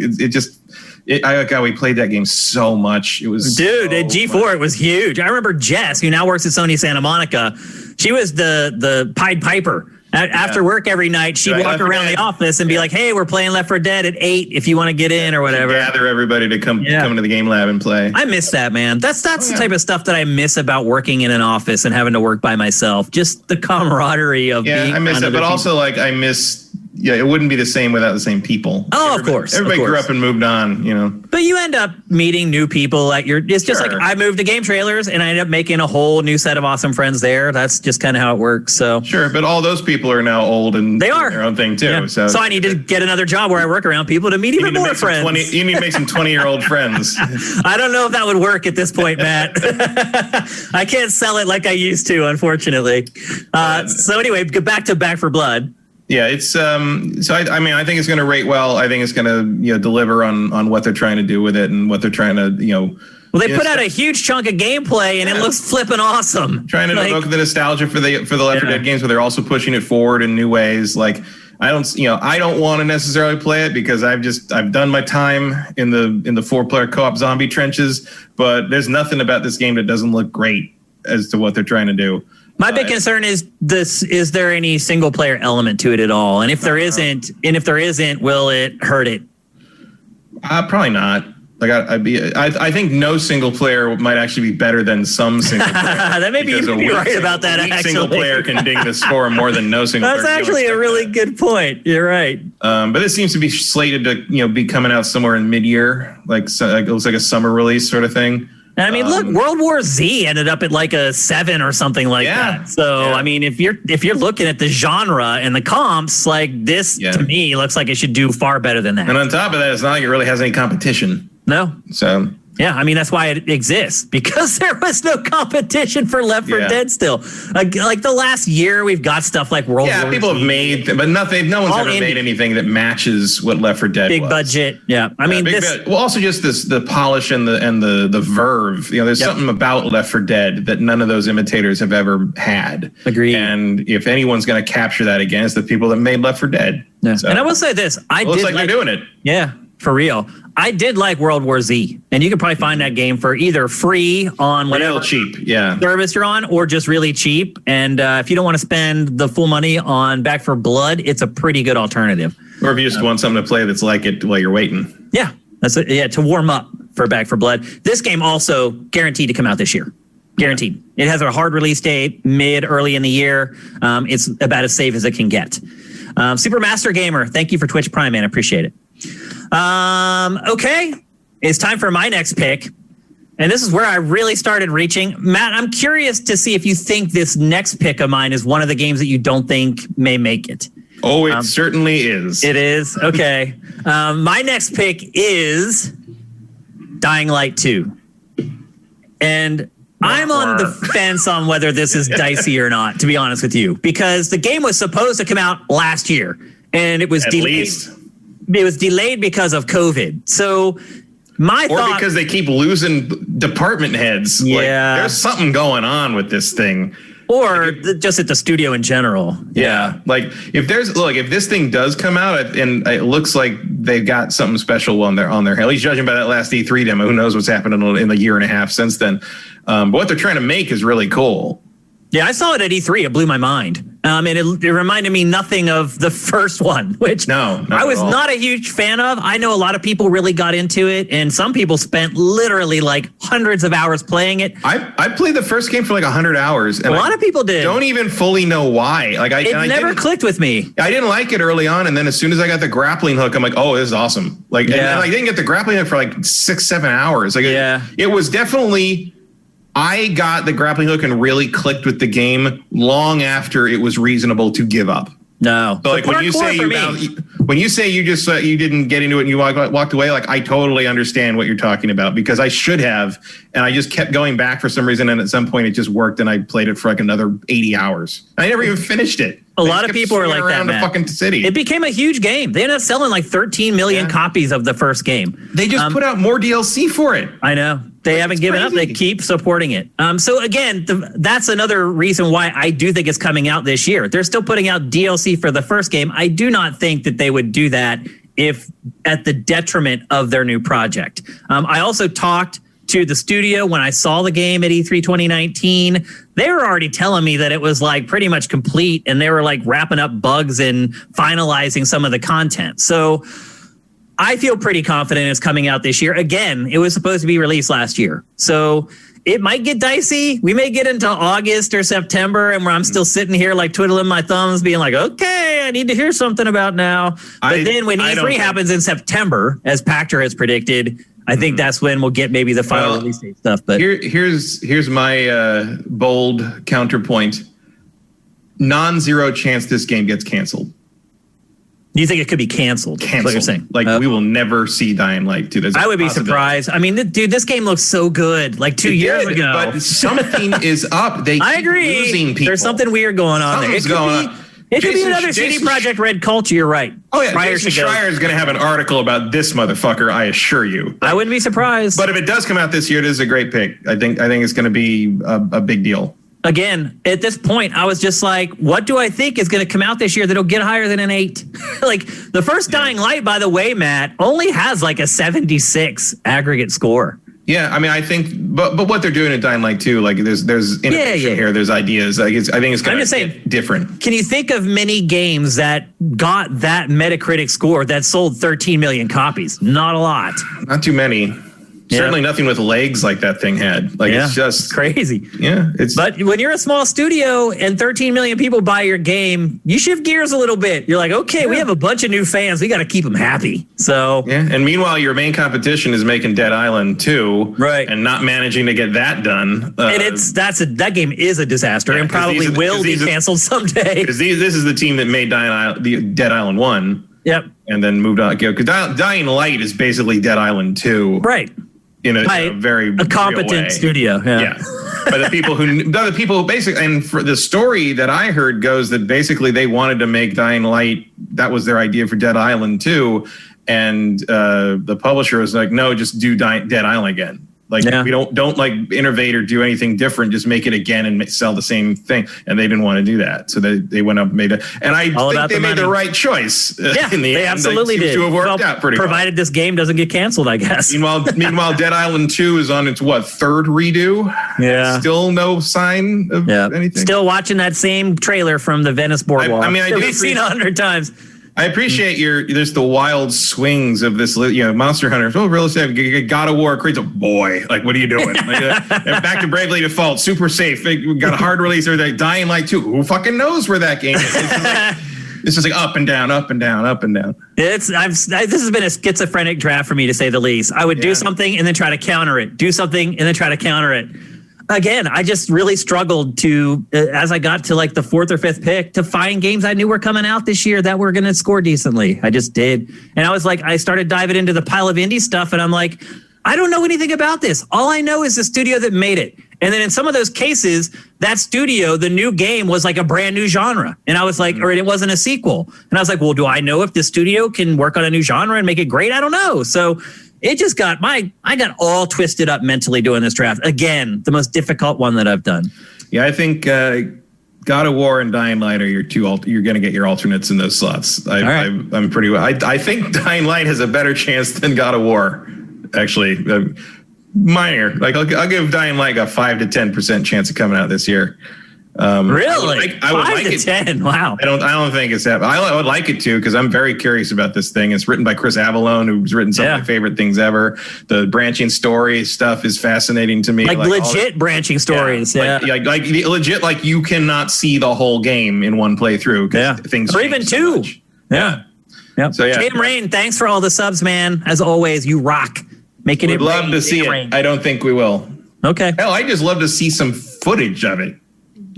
we played that game so much. It was at G4 it was huge. I remember Jess, who now works at Sony Santa Monica. She was the Pied Piper. After work every night, she'd walk around the office and be like, "Hey, we're playing Left 4 Dead at 8 if you want to get in or whatever." Gather everybody to come into the game lab and play. I miss that, man. That's the type of stuff that I miss about working in an office and having to work by myself. Just the camaraderie of being. I miss it, but also like I miss it wouldn't be the same without the same people. Oh, of course. Everybody grew up and moved on, But you end up meeting new people it's just like I moved to Game Trailers and I ended up making a whole new set of awesome friends there. That's just kind of how it works. So sure, but all those people are now old and they are doing their own thing too. Yeah. So I need to get another job where I work around people to meet even more friends. You need to make some 20-year-old friends. I don't know if that would work at this point, Matt. I can't sell it like I used to, unfortunately. So anyway, get back to Back for Blood. Yeah, it's I think it's going to rate well. I think it's going to deliver on what they're trying to do with it and what they're trying to Well, they put out a huge chunk of gameplay and it looks flipping awesome. Trying to evoke the nostalgia for the Left 4 Dead games, but they're also pushing it forward in new ways. Like I don't want to necessarily play it because I've done my time in the 4-player co-op zombie trenches, but there's nothing about this game that doesn't look great as to what they're trying to do. My big concern is is there any single player element to it at all? And if there isn't, will it hurt it? Probably not. Like I think no single player might actually be better than some single player. That maybe you could be right about that. Actually, single player can ding the score more than no single. That's player. That's actually a really good point. You're right. But it seems to be slated to be coming out somewhere in mid-year, it looks like a summer release sort of thing. And I mean, look, World War Z ended up at like a 7 or something like that. So, I mean, if you're looking at the genre and the comps, like this to me looks like it should do far better than that. And on top of that, it's not like it really has any competition. No. So. Yeah, I mean, that's why it exists, because there was no competition for Left 4 Dead still. Like the last year, we've got stuff like World War Z. Yeah, people have made, but nothing. No one's ever made anything that matches what Left 4 Dead was. Big budget. Yeah, I mean, also just the polish and the verve. There's something about Left 4 Dead that none of those imitators have ever had. Agreed. And if anyone's going to capture that again, it's the people that made Left 4 Dead. Yeah. So, and I will say this: looks like they're doing it. Yeah. For real. I did like World War Z, and you could probably find that game for either free on whatever cheap service you're on, or just really cheap. And if you don't want to spend the full money on Back for Blood, it's a pretty good alternative. Or if you just want something to play that's like it while you're waiting. Yeah, to warm up for Back for Blood. This game also guaranteed to come out this year. Guaranteed. It has a hard release date, early in the year. It's about as safe as it can get. Supermaster Gamer, thank you for Twitch Prime, man. I appreciate it. Okay, it's time for my next pick. And this is where I really started reaching. Matt, I'm curious to see if you think this next pick of mine is one of the games that you don't think may make it. Oh, it certainly is. It is? Okay. My next pick is Dying Light 2. And I'm on the fence on whether this is dicey or not, to be honest with you, because the game was supposed to come out last year, and it was delayed. It was delayed because of COVID. So because they keep losing department heads. Yeah. Like, there's something going on with this thing. Or just at the studio in general. Yeah. Like if this thing does come out and it looks like they've got something special on their head, at least judging by that last E3 demo, who knows what's happened in the year and a half since then. But what they're trying to make is really cool. Yeah, I saw it at E3. It blew my mind. And it reminded me nothing of the first one, which I was not a huge fan of. I know a lot of people really got into it, and some people spent literally like hundreds of hours playing it. I played the first game for like 100 hours. And a lot of people did. Don't even fully know why. It never clicked with me. I didn't like it early on, and then as soon as I got the grappling hook, I'm like, oh, this is awesome. And I didn't get the grappling hook for like 6-7 hours. It was definitely... I got the grappling hook and really clicked with the game long after it was reasonable to give up. No. So like when you say you didn't get into it and you walked away, like I totally understand what you're talking about, because I should have, and I just kept going back for some reason, and at some point it just worked, and I played it for like another 80 hours. I never even finished it. A lot of people are like that, Matt. The fucking city. It became a huge game. They ended up selling like 13 million copies of the first game. They just put out more DLC for it. I know. They haven't given up. They keep supporting it. So again, that's another reason why I do think it's coming out this year. They're still putting out DLC for the first game. I do not think that they would do that if at the detriment of their new project. I also talked to the studio when I saw the game at E3 2019. They were already telling me that it was like pretty much complete, and they were like wrapping up bugs and finalizing some of the content. So I feel pretty confident it's coming out this year. Again, it was supposed to be released last year. So it might get dicey. We may get into August or September, and where I'm still sitting here like twiddling my thumbs, being like, okay, I need to hear something about now. But then when E3 happens in September, as Pactor has predicted, I think that's when we'll get maybe the final release date stuff. But here's my bold counterpoint. Non-zero chance this game gets canceled. You think it could be canceled? That's what you're saying. Like we will never see Dying Light 2. I would be surprised. I mean, dude, this game looks so good. Like 2 years ago. But something is up. I agree. Losing people. There's something weird going on there. It could be another CD Projekt Red culture. You're right. Oh yeah, Jason Schreier is going to have an article about this motherfucker. I assure you. I wouldn't be surprised. But if it does come out this year, it is a great pick. I think it's going to be a big deal. Again, at this point, I was just like, what do I think is going to come out this year that'll get higher than an 8? Like the first Dying Light, by the way, Matt, only has like a 76 aggregate score. Yeah, I mean, I think, but what they're doing in Dying Light 2, like there's innovation here, there's ideas. Like I think it's going to be different. Can you think of many games that got that Metacritic score that sold 13 million copies? Not a lot. Not too many. Certainly nothing with legs like that thing had. Like it's just crazy. Yeah. But when you're a small studio and 13 million people buy your game, you shift gears a little bit. You're like, okay, we have a bunch of new fans. We got to keep them happy. So and meanwhile, your main competition is making Dead Island 2, right? And not managing to get that done. And that game is a disaster and probably will be canceled someday. Because this is the team that made Dead Island 1. Yep. And then moved on. Because Dying Light is basically Dead Island 2. Right. In a very competent studio. Yeah. But the people basically, and for the story that I heard goes that basically they wanted to make Dying Light. That was their idea for Dead Island 2. And the publisher was like, no, just do Dead Island again. Like we don't like innovate or do anything different. Just make it again and sell the same thing. And they didn't want to do that, so they went up and made it. And I think they made the right choice. Yeah, in the they end. absolutely did. To have worked out pretty provided this game doesn't get canceled, I guess. Meanwhile, Dead Island 2 is on its third redo. Yeah, still no sign of anything. Still watching that same trailer from the Venice Boardwalk. We've seen 100 times. I appreciate there's the wild swings of this, Monster Hunter. Oh, real estate, God of War, creates a boy. Like, what are you doing? Back to Bravely Default, super safe. We got a hard release or Dying Light 2. Who fucking knows where that game is? It's just like up and down, up and down, up and down. This has been a schizophrenic draft for me, to say the least. I would do something and then try to counter it. Do something and then try to counter it. Again, I just really struggled to, as I got to like the 4th or 5th pick, to find games I knew were coming out this year that were going to score decently. I just did. And I was like, I started diving into the pile of indie stuff and I'm like, I don't know anything about this. All I know is the studio that made it. And then in some of those cases, that studio, the new game was like a brand new genre. And I was like, or it wasn't a sequel. And I was like, well, do I know if the studio can work on a new genre and make it great? I don't know. So it just got I got all twisted up mentally doing this draft. Again, the most difficult one that I've done. Yeah, I think God of War and Dying Light are your two. You're going to get your alternates in those slots. I'm pretty well. I think Dying Light has a better chance than God of War. Actually, minor. Like I'll give Dying Light a 5 to 10% chance of coming out this year. Really? I would 5 like to it. 10. Wow. I don't think it's that. I would like it to, because I'm very curious about this thing. It's written by Chris Avellone, who's written some of my favorite things ever. The branching story stuff is fascinating to me. Like legit branching stories. Yeah. Like legit. Like you cannot see the whole game in one playthrough. Things or even two. Yeah. Yep. So Jam Rain, thanks for all the subs, man. As always, you rock. Making it. Would love to see it. I don't think we will. Okay. Hell, I just love to see some footage of it.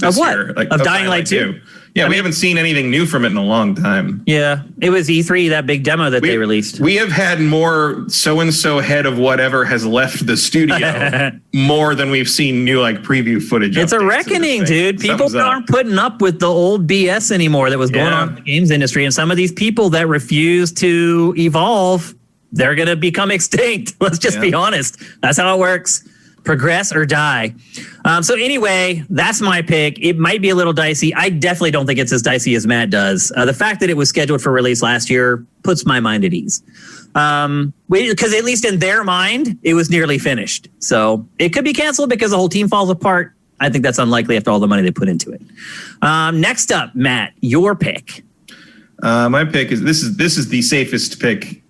Of what? Of Dying Light 2? Yeah, we haven't seen anything new from it in a long time. Yeah, it was E3, that big demo that they released. We have had more so-and-so head of whatever has left the studio more than we've seen new preview footage. It's a reckoning, dude. People aren't putting up with the old BS anymore that was going on in the games industry. And some of these people that refuse to evolve, they're going to become extinct. Let's just be honest. That's how it works. Progress or die. So anyway, that's my pick. It might be a little dicey. I definitely don't think it's as dicey as Matt does. The fact that it was scheduled for release last year puts my mind at ease. Because at least in their mind, it was nearly finished. So it could be canceled because the whole team falls apart. I think that's unlikely after all the money they put into it. Next up, Matt, your pick. My pick is this is the safest pick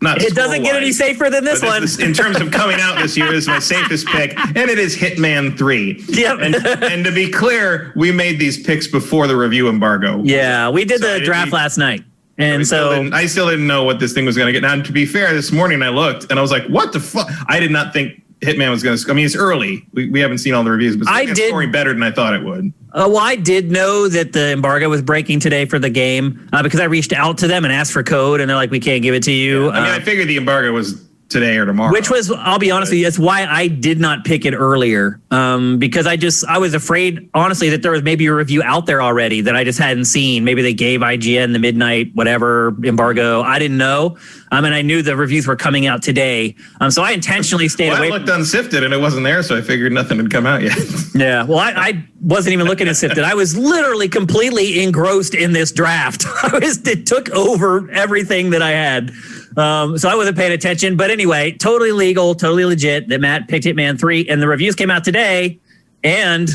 Not it doesn't get any safer than this one. In terms of coming out this year, this is my safest pick, and it is Hitman 3. Yep. And to be clear, we made these picks before the review embargo. Yeah, we did the draft last night. And I still didn't know what this thing was going to get. Now, to be fair, this morning I looked and I was like, what the fuck? I did not think Hitman was going to. I mean, it's early. We haven't seen all the reviews, but it's scoring better than I thought it would. Well, I did know that the embargo was breaking today for the game because I reached out to them and asked for code, and they're like, "We can't give it to you." Yeah. I mean, I figured the embargo was today or tomorrow. Which was, I'll be honest with you, that's why I did not pick it earlier. Because I was afraid, honestly, that there was maybe a review out there already that I just hadn't seen. Maybe they gave IGN the midnight, whatever, embargo. I didn't know. And I knew the reviews were coming out today. So I intentionally stayed away. I looked on SIFTD and it wasn't there, so I figured nothing had come out yet. Yeah. Well, I wasn't even looking at SIFTD. I was literally completely engrossed in this draft. It took over everything that I had. So I wasn't paying attention. But anyway, totally legal, totally legit that Matt picked Hitman 3. And the reviews came out today, and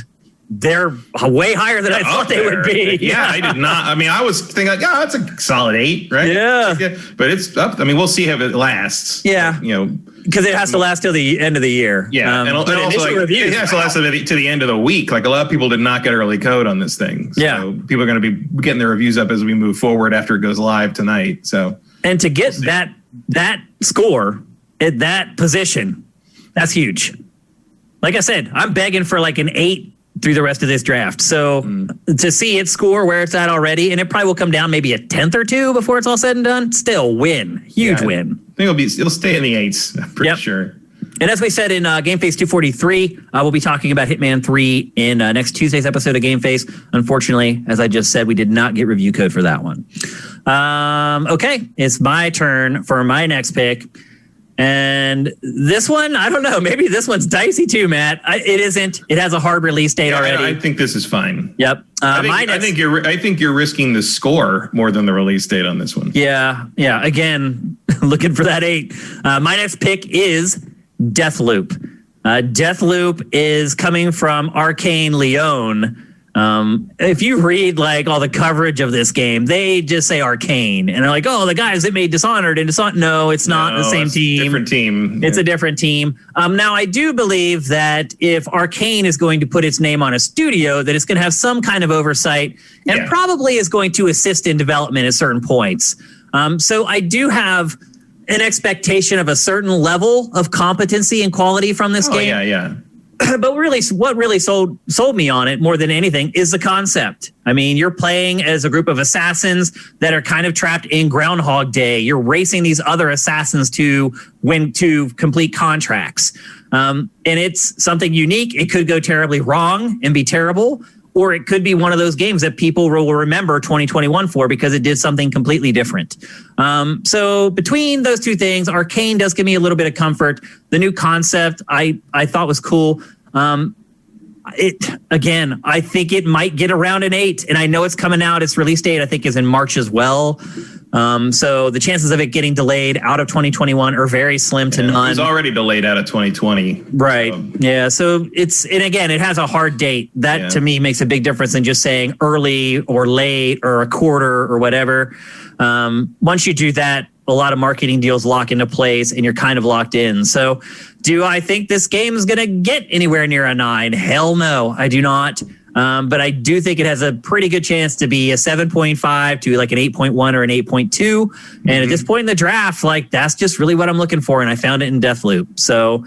they're way higher than I thought they would be. Yeah, I did not. I mean, I was thinking, that's a solid 8, right? Yeah. But it's up. I mean, we'll see how it lasts. Yeah. Because it has to last till the end of the year. Yeah. And also, it has to last to the end of the week. Like, a lot of people did not get early code on this thing. So people are going to be getting their reviews up as we move forward after it goes live tonight. So. And to get that score at that position, that's huge. Like I said, I'm begging for like an 8 through the rest of this draft. So to see it score where it's at already, and it probably will come down maybe a 10th or 2 before it's all said and done. Still win, huge win. I think it'll stay in the 8s. I'm pretty sure. And as we said in Game Face 243, we'll be talking about Hitman 3 in next Tuesday's episode of Game Face. Unfortunately, as I just said, we did not get review code for that one. Okay, it's my turn for my next pick. And this one, I don't know. Maybe this one's dicey too, Matt. It isn't. It has a hard release date already. I think this is fine. Yep. I think you're risking the score more than the release date on this one. Yeah. Again, looking for that 8. My next pick is Deathloop. Deathloop is coming from Arcane Leon. If you read like all the coverage of this game, they just say Arcane, and they're like, "Oh, the guys that made Dishonored and Dishonored." No, it's not the same team. Different team. It's a different team. Now, I do believe that if Arcane is going to put its name on a studio, that it's going to have some kind of oversight and probably is going to assist in development at certain points. So I do have an expectation of a certain level of competency and quality from this game. Yeah. But really, what really sold me on it more than anything is the concept. I mean, you're playing as a group of assassins that are kind of trapped in Groundhog Day. You're racing these other assassins to complete contracts. And it's something unique. It could go terribly wrong and be terrible, or it could be one of those games that people will remember 2021 for because it did something completely different. So between those two things, Arcane does give me a little bit of comfort. The new concept I thought was cool. I think it might get around an 8, and I know it's coming out. Its release date, I think, is in March as well. So the chances of it getting delayed out of 2021 are very slim to none. It's already delayed out of 2020. Right. So. Yeah. So it has a hard date. That to me makes a big difference than just saying early or late or a quarter or whatever. Once you do that, a lot of marketing deals lock into place and you're kind of locked in. So do I think this game is going to get anywhere near a 9? Hell no, I do not. But I do think it has a pretty good chance to be a 7.5 to like an 8.1 or an 8.2. And at this point in the draft, like that's just really what I'm looking for. And I found it in Deathloop. So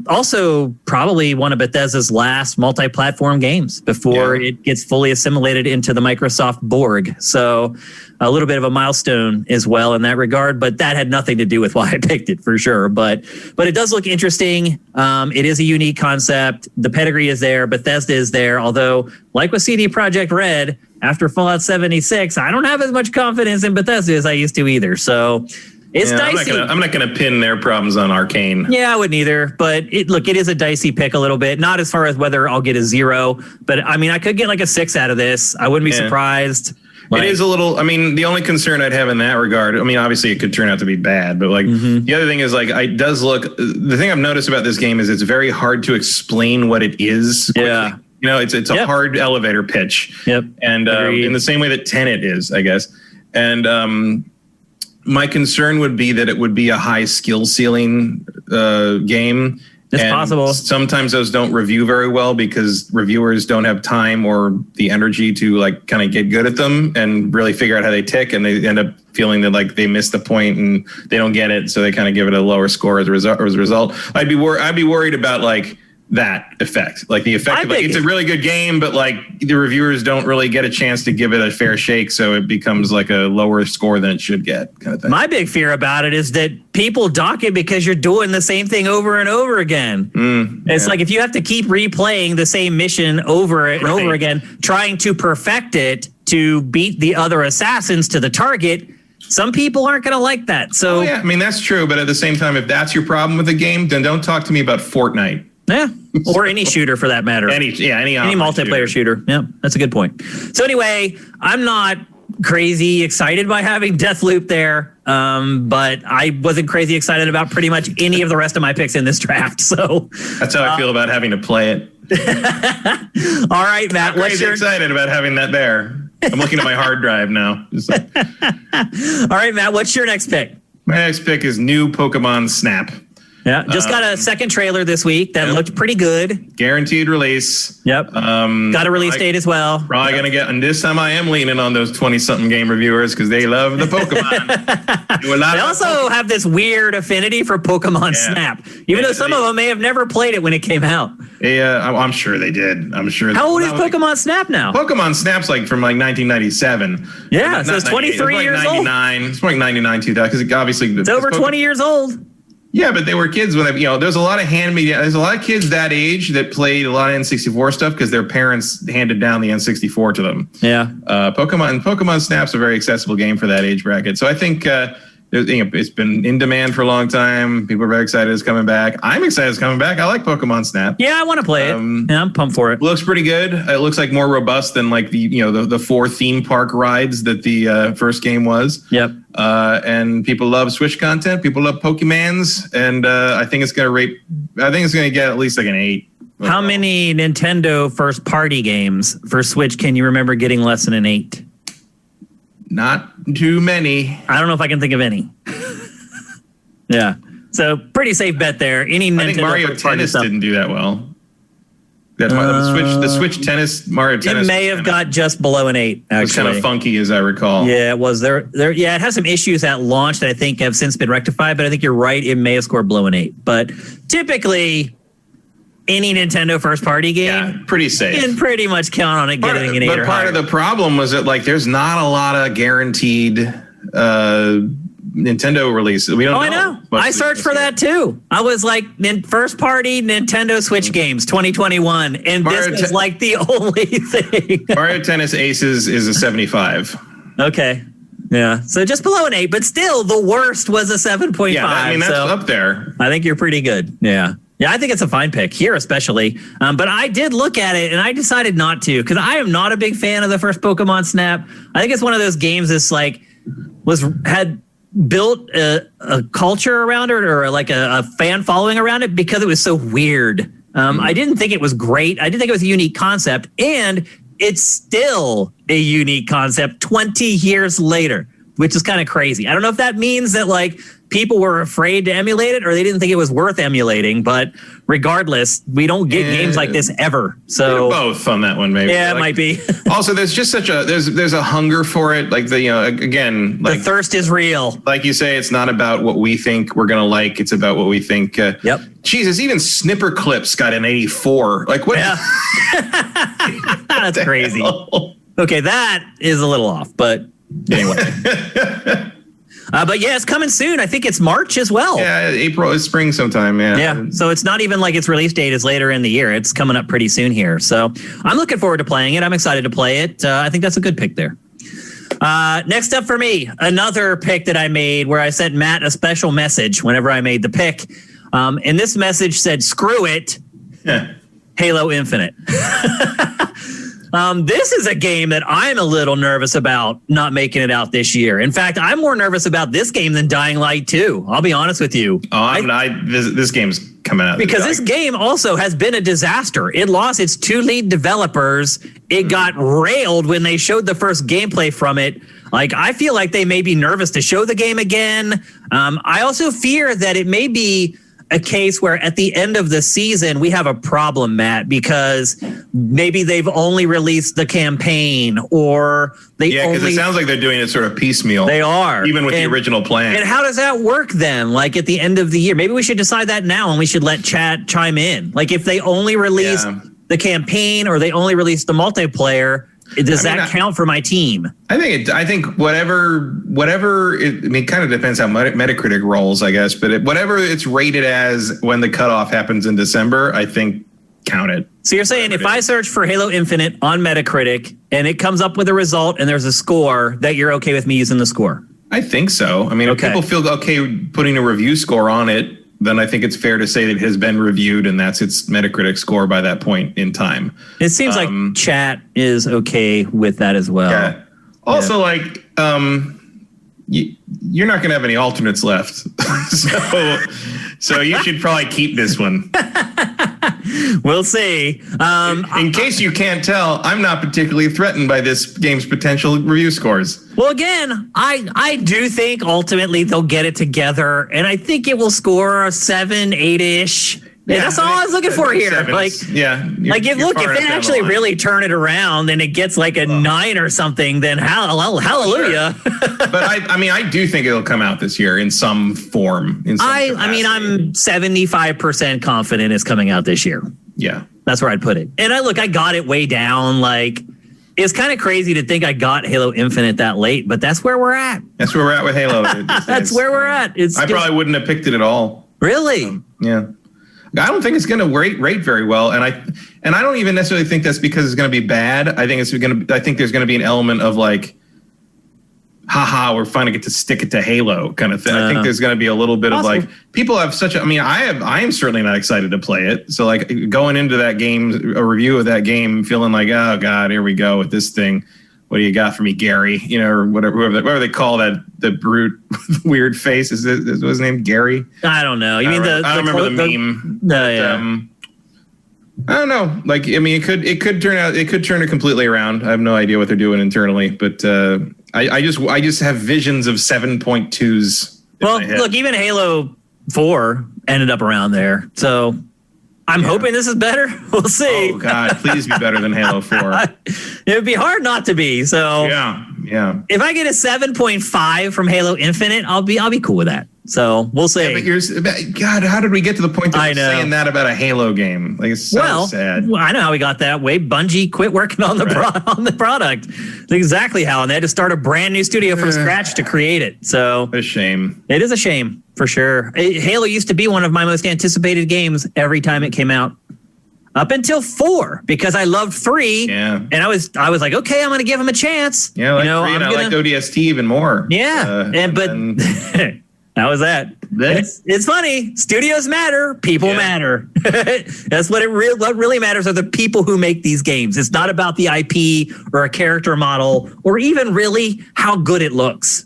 also probably one of Bethesda's last multi-platform games before it gets fully assimilated into the Microsoft Borg. So a little bit of a milestone as well in that regard, but that had nothing to do with why I picked it for sure. But it does look interesting. It is a unique concept. The pedigree is there. Bethesda is there. Although, like with CD Projekt Red, after Fallout 76, I don't have as much confidence in Bethesda as I used to either. So it's dicey. I'm not going to pin their problems on Arcane. Yeah, I wouldn't either. But it is a dicey pick a little bit. Not as far as whether I'll get a 0, but I mean, I could get like a 6 out of this. I wouldn't be surprised. It is a little, I mean, the only concern I'd have in that regard, I mean, obviously it could turn out to be bad, but like the other thing is like, it does look, the thing I've noticed about this game is it's very hard to explain what it is quickly. Yeah. You know, it's a hard elevator pitch. Yep. And in the same way that Tenet is, I guess. And My concern would be that it would be a high skill ceiling game. It's possible. Sometimes those don't review very well because reviewers don't have time or the energy to like kind of get good at them and really figure out how they tick, and they end up feeling that like they missed the point and they don't get it, so they kind of give it a lower score as a result. I'd be worried about like that effect, like the effect of like, it's a really good game, but like the reviewers don't really get a chance to give it a fair shake, so it becomes like a lower score than it should get, kind of thing. My big fear about it is that people dock it because you're doing the same thing over and over again. It's like if you have to keep replaying the same mission over and over again, trying to perfect it to beat the other assassins to the target, some people aren't going to like that. So yeah, I mean, that's true, but at the same time, if that's your problem with the game, then don't talk to me about Fortnite. Yeah, or any shooter for that matter. Any multiplayer shooter. Yeah, that's a good point. So anyway, I'm not crazy excited by having Deathloop there, but I wasn't crazy excited about pretty much any of the rest of my picks in this draft. So that's how I feel about having to play it. All right, Matt. I'm crazy excited about having that there. I'm looking at my hard drive now. All right, Matt. What's your next pick? My next pick is new Pokemon Snap. Yeah, just got a second trailer this week that looked pretty good. Guaranteed release. Yep. Got a release date as well. Probably going to get, and this time I am leaning on those 20-something game reviewers because they love the Pokemon. They also have this weird affinity for Pokemon Snap, even though some of them may have never played it when it came out. Yeah, I'm sure they did. I'm sure. How old is Pokemon Snap now? Pokemon Snap's like from like 1997. Yeah, so it's 23 years old. It's like 99, 2000, because obviously it's over 20 years old. Yeah, but they were kids when there's a lot of there's a lot of kids that age that played a lot of N64 stuff because their parents handed down the N64 to them. Yeah. Pokemon Snap's a very accessible game for that age bracket. So I think it's been in demand for a long time. People are very excited it's coming back. I'm excited it's coming back. I like Pokemon Snap. Yeah, I want to play it. Yeah, I'm pumped for it. Looks pretty good. It looks like more robust than like the 4 theme park rides that the first game was. Yep. And people love Switch content. People love Pokemans, and I think it's going to get at least like an 8. How many Nintendo first party games for Switch can you remember getting less than an 8? Not too many. I don't know if I can think of any. Yeah. So pretty safe bet there. I think Mario Tennis didn't do that well. The Switch Tennis, Mario Tennis. It may have got just below an 8, actually. It was kind of funky, as I recall. Yeah, it was. Yeah, it has some issues at launch that I think have since been rectified, but I think you're right. It may have scored below an 8. But typically, any Nintendo first-party game, pretty safe. You can pretty much count on it getting an 8 or higher. But part of the problem was that there's not a lot of guaranteed Nintendo releases. We don't know. I know. I searched for that too. I was like, first party Nintendo Switch games 2021, and this was like the only thing. Mario Tennis Aces is a 75. Okay. Yeah. So just below an 8, but still the worst was a 7.5. Yeah, I mean, that's up there. I think you're pretty good. Yeah. Yeah, I think it's a fine pick here, especially. But I did look at it and I decided not to because I am not a big fan of the first Pokemon Snap. I think it's one of those games that's like had built a culture around it or like a fan following around it because it was so weird. I didn't think it was great. I didn't think it was a unique concept, and it's still a unique concept 20 years later, which is kind of crazy. I don't know if that means that like people were afraid to emulate it or they didn't think it was worth emulating, but regardless, we don't get games like this ever. So both on that one, maybe. Yeah, it might be. Also, there's just there's a hunger for it. Like again, like the thirst is real. Like you say, it's not about what we think we're going to like. It's about what we think. Yep. Jesus, even Snipper Clips got an 84. Like what? Yeah. That's crazy. Okay, that is a little off, but anyway. But yeah, it's coming soon. I think it's March as well. Yeah, April is spring sometime. Yeah. Yeah. So it's not even like its release date is later in the year. It's coming up pretty soon here. So I'm looking forward to playing it. I'm excited to play it. I think that's a good pick there. Next up for me, another pick that I made where I sent Matt a special message whenever I made the pick. And this message said, screw it, Halo Infinite. This is a game that I'm a little nervous about not making it out this year. In fact, I'm more nervous about this game than Dying Light 2. I'll be honest with you. This game's coming out. Because this game also has been a disaster. It lost its 2 lead developers. It got railed when they showed the first gameplay from it. Like, I feel like they may be nervous to show the game again. I also fear that it may be a case where at the end of the season, we have a problem, Matt, because maybe they've only released the campaign or because it sounds like they're doing it sort of piecemeal. They are. Even with the original plan. And how does that work then? Like at the end of the year, maybe we should decide that now and we should let chat chime in. Like if they only release the campaign or they only release the multiplayer, does that count for my team? I think whatever it kind of depends how Metacritic rolls, I guess, but whatever it's rated as when the cutoff happens in December, I think count it. So you're saying if I search for Halo Infinite on Metacritic and it comes up with a result and there's a score, that you're okay with me using the score? I think so. I mean, if people feel okay putting a review score on it, then I think it's fair to say that it has been reviewed and that's its Metacritic score by that point in time. It seems like chat is okay with that as well. Yeah. Also, you're not going to have any alternates left. so you should probably keep this one. We'll see. In case you can't tell, I'm not particularly threatened by this game's potential review scores. Well, again, I do think ultimately they'll get it together, and I think it will score a 7, 8-ish. Yeah, that's all I was looking for here. If they actually really turn it around and it gets like a 9 or something, then hallelujah. Sure. But I do think it'll come out this year in some form. I'm 75% confident it's coming out this year. Yeah, that's where I'd put it. And I got it way down. Like, it's kind of crazy to think I got Halo Infinite that late, but that's where we're at. That's where we're at with Halo. That's where we're at. I probably wouldn't have picked it at all. Really? Yeah. I don't think it's going to rate very well, and I don't even necessarily think that's because it's going to be bad. I think there's going to be an element of like, haha, we're finally get to stick it to Halo kind of thing. I think there's going to be a little bit of like, people have such a, I am certainly not excited to play it. So like going into that game, a review of that game, feeling like, oh God, here we go with this thing. What do you got for me, Gary? You know, or whatever they call that, the brute weird face. Is his name Gary? I don't know. You mean I don't remember the meme. I don't know. Like, I mean, it could turn it completely around. I have no idea what they're doing internally, but I just have visions of 7.2s. Well, look, even Halo 4 ended up around there, so I'm hoping this is better. We'll see. Oh God, please be better than Halo 4. It would be hard not to be. So yeah. If I get a 7.5 from Halo Infinite, I'll be cool with that. So we'll see. Yeah, God, how did we get to the point that we're saying that about a Halo game? Like, it's so sad. Well, I know how we got that way. Bungie quit working on the product. That's exactly how, and they had to start a brand new studio from scratch to create it. So a shame. It is a shame for sure. Halo used to be one of my most anticipated games every time it came out. Up until 4, because I loved 3. Yeah. And I was like, okay, I'm going to give him a chance. Yeah, I like 3, and I liked ODST even more. Yeah. That was that. It's funny. Studios matter. People matter. That's what what really matters are the people who make these games. It's not about the IP or a character model or even really how good it looks.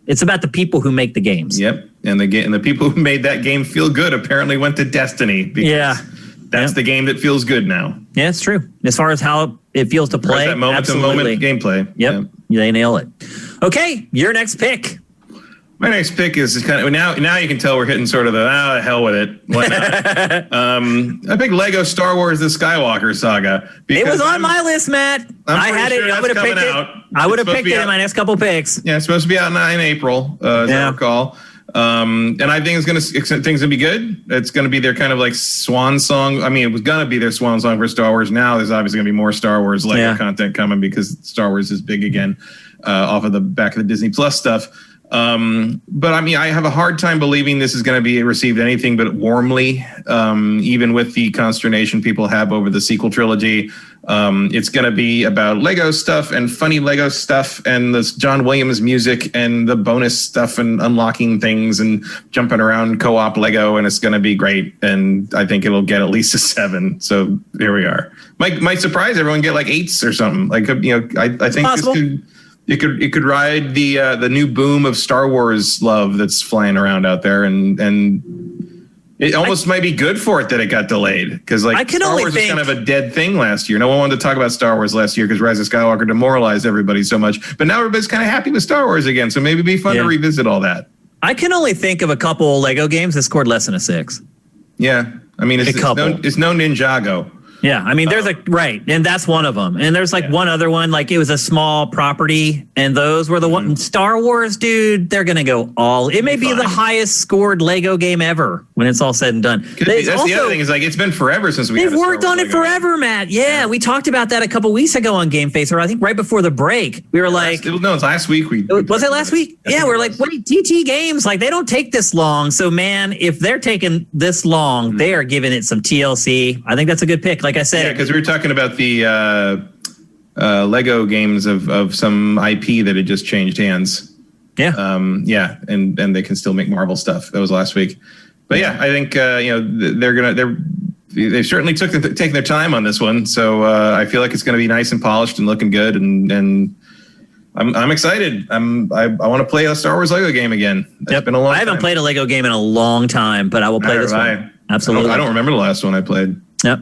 It's about the people who make the games. Yep. And the people who made that game feel good apparently went to Destiny. Because that's the game that feels good now. Yeah, it's true. As far as how it feels to play, that moment-to-moment gameplay. Yep. They nail it. Okay, your next pick. My next pick is kind of now you can tell we're hitting sort of the hell with it. Why not? I picked Lego Star Wars: The Skywalker Saga. It was on my list, Matt. I had it. I would have picked it. I would have picked it in my next couple picks. Yeah, it's supposed to be out in April, as I recall. And I think things gonna be good. It's gonna be their kind of like swan song. I mean, it was gonna be their swan song for Star Wars. Now there's obviously gonna be more Star Wars Lego content coming because Star Wars is big again, off of the back of the Disney Plus stuff. But I mean, I have a hard time believing this is going to be received anything but warmly, even with the consternation people have over the sequel trilogy. It's going to be about Lego stuff and funny Lego stuff and this John Williams music and the bonus stuff and unlocking things and jumping around co-op Lego, and it's going to be great. And I think it'll get at least a 7. So here we are. Might surprise everyone, get like 8s or something. Like, I think possible. It could ride the new boom of Star Wars love that's flying around out there, and it almost might be good for it that it got delayed, because Star Wars was kind of a dead thing last year. No one wanted to talk about Star Wars last year because Rise of Skywalker demoralized everybody so much. But now everybody's kind of happy with Star Wars again, so maybe it'd be fun to revisit all that. I can only think of a couple Lego games that scored less than a 6. Yeah, I mean it's no Ninjago. Yeah, I mean, there's right, and that's one of them. And there's one other one, like it was a small property, and those were the one. Star Wars, dude, they're gonna go all. It may be the highest scored Lego game ever when it's all said and done. That's the other thing is it's been forever since they've worked on it forever, Matt. Yeah, we talked about that a couple weeks ago on Game Face, or I think right before the break. We were like, no, it's last week. Was it last week? Yeah, we're like, wait, TT Games, they don't take this long. So man, if they're taking this long, they are giving it some TLC. I think that's a good pick. Like I said, because we were talking about the Lego games of some IP that had just changed hands. Yeah. And they can still make Marvel stuff. That was last week. But yeah, I think they've certainly taken their time on this one. So I feel like it's going to be nice and polished and looking good, and I'm excited. I want to play a Star Wars Lego game again. It's been a long time. I haven't played a Lego game in a long time, but I will play this one. Absolutely. I don't remember the last one I played. Yep.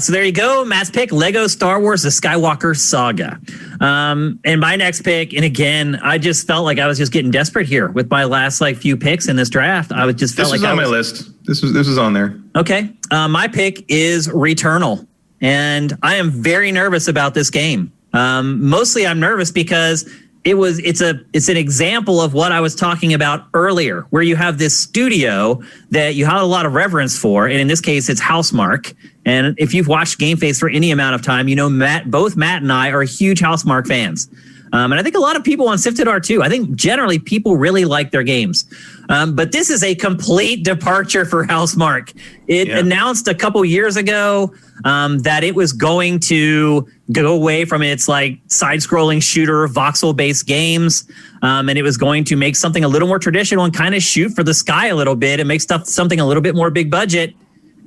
So there you go. Matt's pick, Lego Star Wars, The Skywalker Saga. And my next pick, and again, I just felt like I was just getting desperate here with my last few picks in this draft. I was just felt this was on my list. This was on there. Okay. My pick is Returnal, and I am very nervous about this game. Mostly I'm nervous because it's an example of what I was talking about earlier, where you have this studio that you have a lot of reverence for, and in this case, it's Housemarque. And if you've watched Game Face for any amount of time, you know both Matt and I are huge Housemarque fans. And I think a lot of people on SIFTD are too. I think generally people really like their games. But this is a complete departure for Housemarque. It announced a couple years ago that it was going to go away from its side-scrolling shooter voxel-based games, and it was going to make something a little more traditional and kind of shoot for the sky a little bit and make something a little bit more big budget.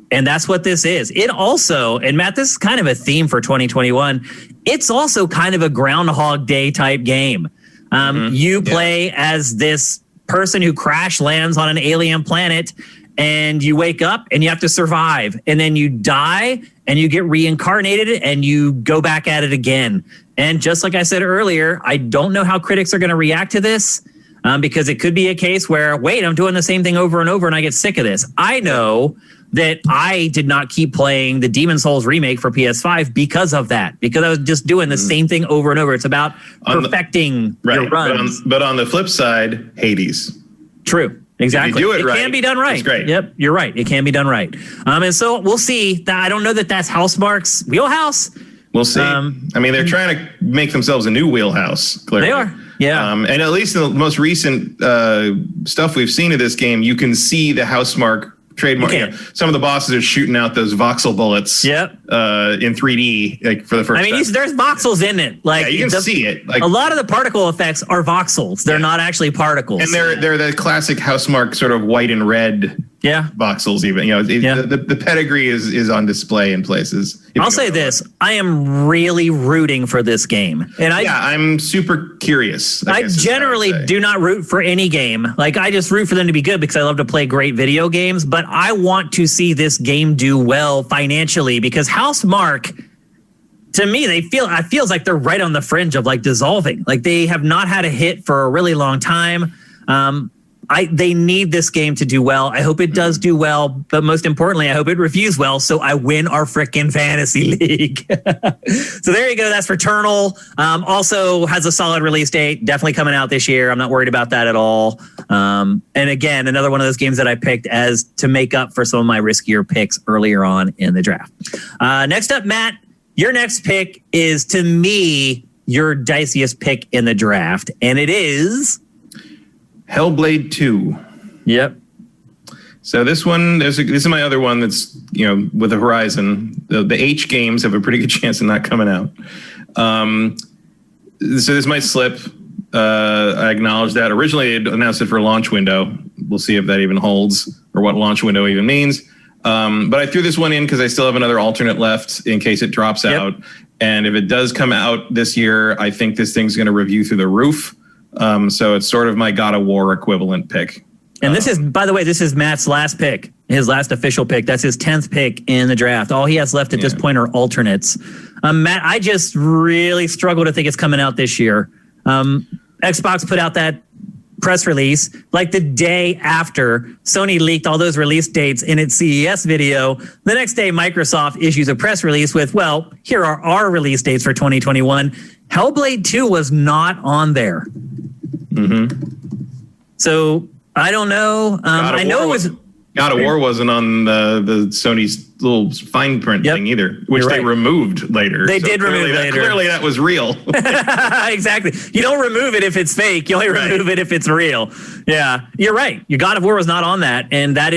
And that's what this is. It also, and Matt, this is kind of a theme for 2021. It's also kind of a Groundhog Day type game. You play as this person who crash lands on an alien planet, and you wake up and you have to survive, and then you die and you get reincarnated and you go back at it again. And just like I said earlier, I don't know how critics are going to react to this, because it could be a case where, wait, I'm doing the same thing over and over and I get sick of this. I know that I did not keep playing the Demon's Souls remake for PS5 because of that, because I was just doing the same thing over and over. It's about perfecting your runs. But on the flip side, Hades. True. Exactly. If you do it right, can be done right. It's great. Yep, you're right. It can be done right. And so we'll see. I don't know that that's Housemarque's wheelhouse. We'll see. I mean, they're trying to make themselves a new wheelhouse, clearly. They are. Yeah. And at least in the most recent stuff we've seen of this game, you can see the Housemarque trademark. Some of the bosses are shooting out those voxel bullets. Yep. In 3D, for the first time. There's voxels in it. You can see it. A lot of the particle effects are voxels. They're not actually particles. And they're the classic Housemarque sort of white and red. Voxels even. The pedigree is on display in places. I'll say this. I am really rooting for this game. And I'm super curious. I generally do not root for any game. I just root for them to be good because I love to play great video games. But I want to see this game do well financially, because Housemarque, to me, it feels like they're right on the fringe of dissolving. They have not had a hit for a really long time. They need this game to do well. I hope it does do well, but most importantly, I hope it reviews well so I win our frickin' fantasy league. So there you go. That's Returnal. Also has a solid release date, definitely coming out this year. I'm not worried about that at all. And again, another one of those games that I picked as to make up for some of my riskier picks earlier on in the draft. Next up, Matt, your next pick is, to me, your diciest pick in the draft, and it is Hellblade 2. Yep. So this one, this is my other one that's, with the Horizon. The H games have a pretty good chance of not coming out. So this might slip. I acknowledge that. Originally, they announced it for launch window. We'll see if that even holds or what launch window even means. But I threw this one in because I still have another alternate left in case it drops out. And if it does come out this year, I think this thing's going to review through the roof. So it's sort of my God of War equivalent pick. And this is, by the way, this is Matt's last pick, his last official pick. That's his 10th pick in the draft. All he has left at this point are alternates. Matt, I just really struggle to think it's coming out this year. Xbox put out that press release like the day after Sony leaked all those release dates in its CES video. The next day, Microsoft issues a press release with, well, here are our release dates for 2021. Hellblade 2 was not on there. So I don't know. I know it was... God of War wasn't on the Sony's little fine print thing either, which they removed later. They did remove later. Clearly that was real. Exactly. You don't remove it if it's fake. You only remove it if it's real. Yeah, you're right. Your God of War was not on that. And that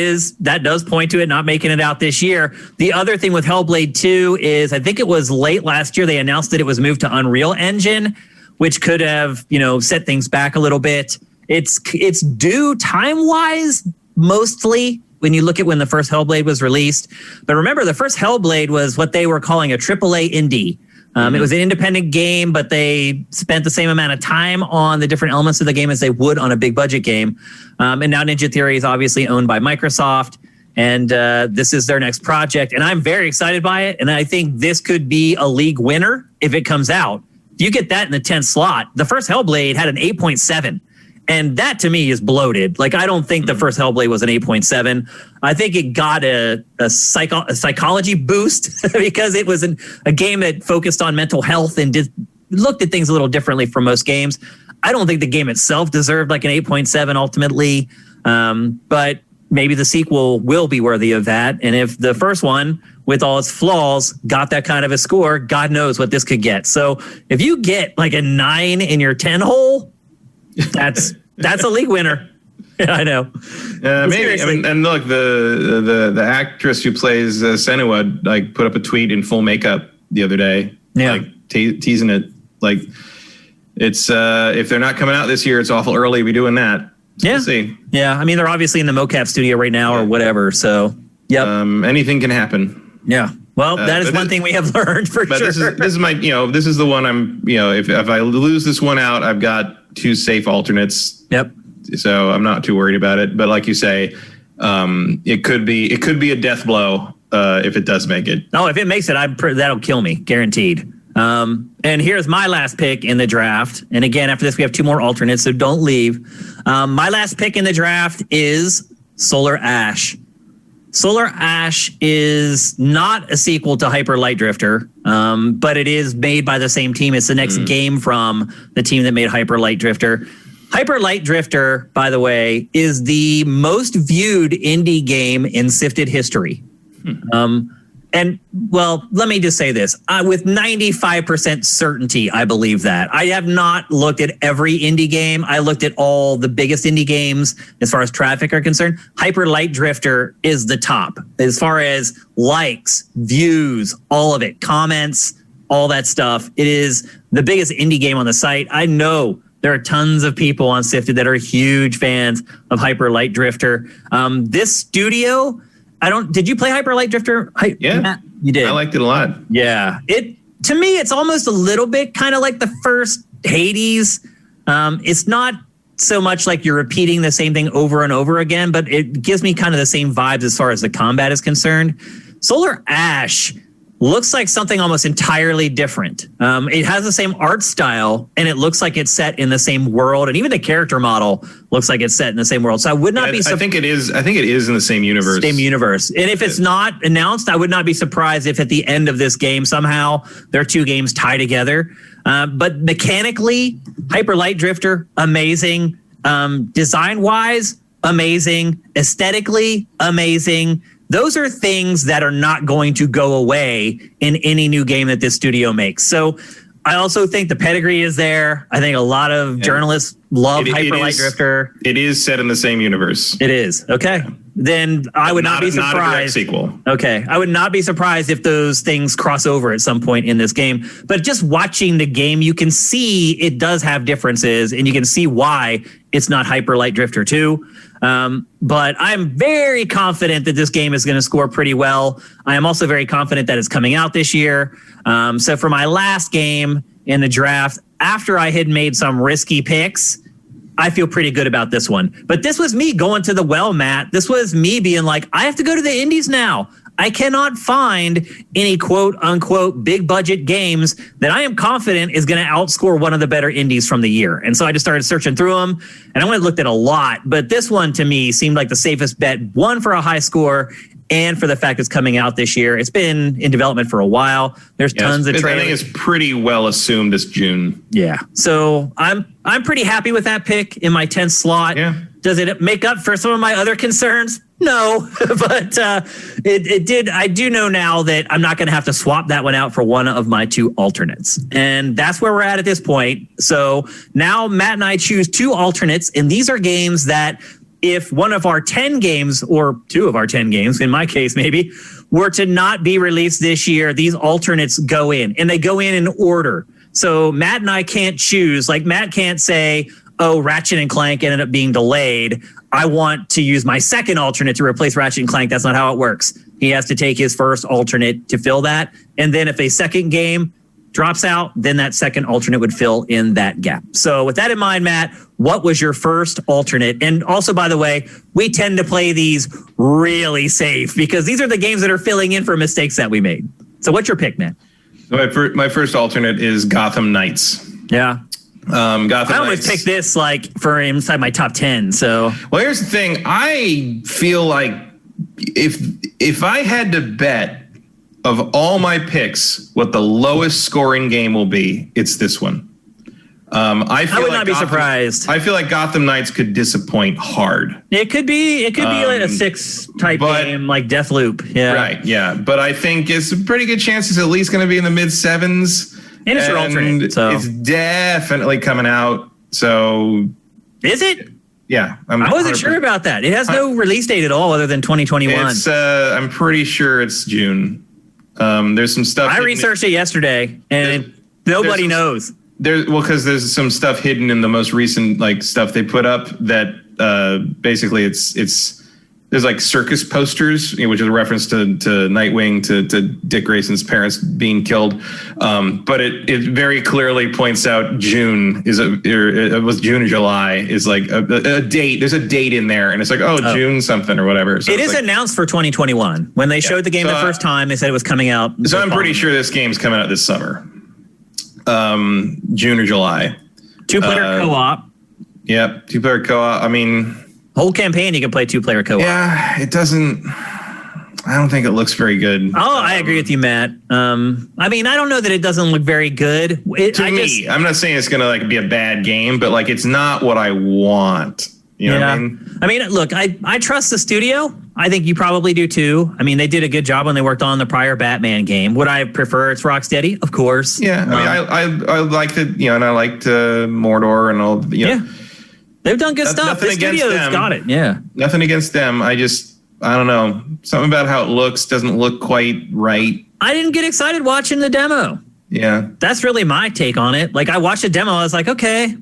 does point to it not making it out this year. The other thing with Hellblade 2 is I think it was late last year they announced that it was moved to Unreal Engine, which could have, set things back a little bit. It's due time-wise, mostly, when you look at when the first Hellblade was released. But remember, the first Hellblade was what they were calling a AAA indie. It was an independent game, but they spent the same amount of time on the different elements of the game as they would on a big budget game. And now Ninja Theory is obviously owned by Microsoft, and this is their next project. And I'm very excited by it, and I think this could be a league winner if it comes out. If you get that in the 10th slot, the first Hellblade had an 8.7. And that to me is bloated. Like, I don't think the first Hellblade was an 8.7. I think it got a psychology boost because it was a game that focused on mental health and looked at things a little differently from most games. I don't think the game itself deserved like an 8.7 ultimately. But maybe the sequel will be worthy of that. And if the first one, with all its flaws, got that kind of a score, God knows what this could get. So if you get like a 9 in your 10 hole, that's a league winner. I know. Maybe. And look, the actress who plays Senua like put up a tweet in full makeup the other day, like teasing it. Like, it's if they're not coming out this year, it's awful early. We doing that. So we'll see. Yeah. I mean, they're obviously in the mocap studio right now or whatever. So anything can happen. Yeah. Well, that is one thing we have learned for sure. This is my, this is the one I'm, if I lose this one out, I've got 2 safe alternates. Yep. So I'm not too worried about it. But like you say, it could be a death blow if it does make it. Oh, if it makes it, that'll kill me, guaranteed. And here's my last pick in the draft. And again, after this, we have 2 more alternates, so don't leave. My last pick in the draft is Solar Ash. Solar Ash is not a sequel to Hyper Light Drifter, but it is made by the same team. It's the next game from the team that made Hyper Light Drifter. Hyper Light Drifter, by the way, is the most viewed indie game in SIFTD history. And, well, let me just say this. With 95% certainty, I believe that. I have not looked at every indie game. I looked at all the biggest indie games as far as traffic are concerned. Hyper Light Drifter is the top as far as likes, views, all of it, comments, all that stuff. It is the biggest indie game on the site. I know there are tons of people on SIFTD that are huge fans of Hyper Light Drifter. This studio... did you play Hyper Light Drifter? Yeah. Matt, you did. I liked it a lot. Yeah. To me, it's almost a little bit kind of like the first Hades. It's not so much like you're repeating the same thing over and over again, but it gives me kind of the same vibes as far as the combat is concerned. Solar Ash looks like something almost entirely different. It has the same art style, and it looks like it's set in the same world, and even the character model looks like it's set in the same world. So I would not be. I think it is. I think it is in the same universe. Same universe. And if it's not announced, I would not be surprised if at the end of this game somehow there are 2 games tied together. But mechanically, Hyper Light Drifter, amazing. Design-wise, amazing. Aesthetically, amazing. Those are things that are not going to go away in any new game that this studio makes. So I also think the pedigree is there. I think a lot of journalists love Hyper Light Drifter. It is set in the same universe. It is. Okay. Then I would not be surprised. Not a direct sequel. Okay. I would not be surprised if those things cross over at some point in this game. But just watching the game, you can see it does have differences, and you can see why it's not Hyper Light Drifter 2. But I'm very confident that this game is going to score pretty well. I am also very confident that it's coming out this year. So for my last game in the draft, after I had made some risky picks, I feel pretty good about this one. But this was me going to the well, Matt. This was me being like, I have to go to the indies now. I cannot find any quote unquote big budget games that I am confident is going to outscore one of the better indies from the year. And so I just started searching through them, and I went and looked at a lot. But this one to me seemed like the safest bet, one, for a high score, and for the fact it's coming out this year. It's been in development for a while. There's tons of trailers. I think it's pretty well assumed it's June. Yeah. So I'm pretty happy with that pick in my 10th slot. Yeah. Does it make up for some of my other concerns? No, but it did. I do know now that I'm not going to have to swap that one out for one of my two alternates. And that's where we're at this point. So now Matt and I choose two alternates, and these are games that if one of our 10 games, or two of our 10 games, in my case maybe, were to not be released this year, these alternates go in, and they go in order. So Matt and I can't choose. Like, Matt can't say, oh, Ratchet and Clank ended up being delayed. I want to use my second alternate to replace Ratchet and Clank. That's not how it works. He has to take his first alternate to fill that. And then if a second game drops out, then that second alternate would fill in that gap. So with that in mind, Matt, what was your first alternate? And also, by the way, we tend to play these really safe because these are the games that are filling in for mistakes that we made. So what's your pick, Matt? My first alternate is Gotham Knights. Yeah. Gotham I almost picked this like for inside my top 10. So, well, here's the thing. I feel like if I had to bet of all my picks what the lowest scoring game will be, it's this one. I would not be surprised. I feel like Gotham Knights could disappoint hard. It could be like a 6 type game like Deathloop. Yeah. Right. Yeah. But I think it's a pretty good chance it's at least going to be in the mid 7s. And it's your alternate. So it's definitely coming out. So is it? Yeah. I wasn't sure about that. It has no release date at all other than 2021. I'm pretty sure it's June. There's some stuff. I researched it yesterday, and nobody knows. Because there's some stuff hidden in the most recent stuff they put up that basically it's there's like circus posters, which is a reference to Nightwing, to Dick Grayson's parents being killed. But it very clearly points out June it was June or July is like a date. There's a date in there, and it's like, June something or whatever. So it is announced for 2021. When they showed the game the first time, they said it was coming out. So I'm pretty sure this game's coming out this summer. June or July. 2-player co-op. Yep, 2-player co-op. I mean, whole campaign you can play 2-player co-op. Yeah, it doesn't. I don't think it looks very good. Oh, I agree with you, Matt. I mean, I don't know that it doesn't look very good. I'm not saying it's gonna be a bad game, but it's not what I want. You know what I mean? I mean, look, I trust the studio. I think you probably do too. I mean, they did a good job when they worked on the prior Batman game. Would I prefer it's Rocksteady? Of course. Yeah. I mean, I liked it, and I liked Mordor and all. Yeah. They've done good stuff. The studio's got it. Yeah. Nothing against them. I don't know. Something about how it looks doesn't look quite right. I didn't get excited watching the demo. Yeah. That's really my take on it. I watched the demo. I was like, okay.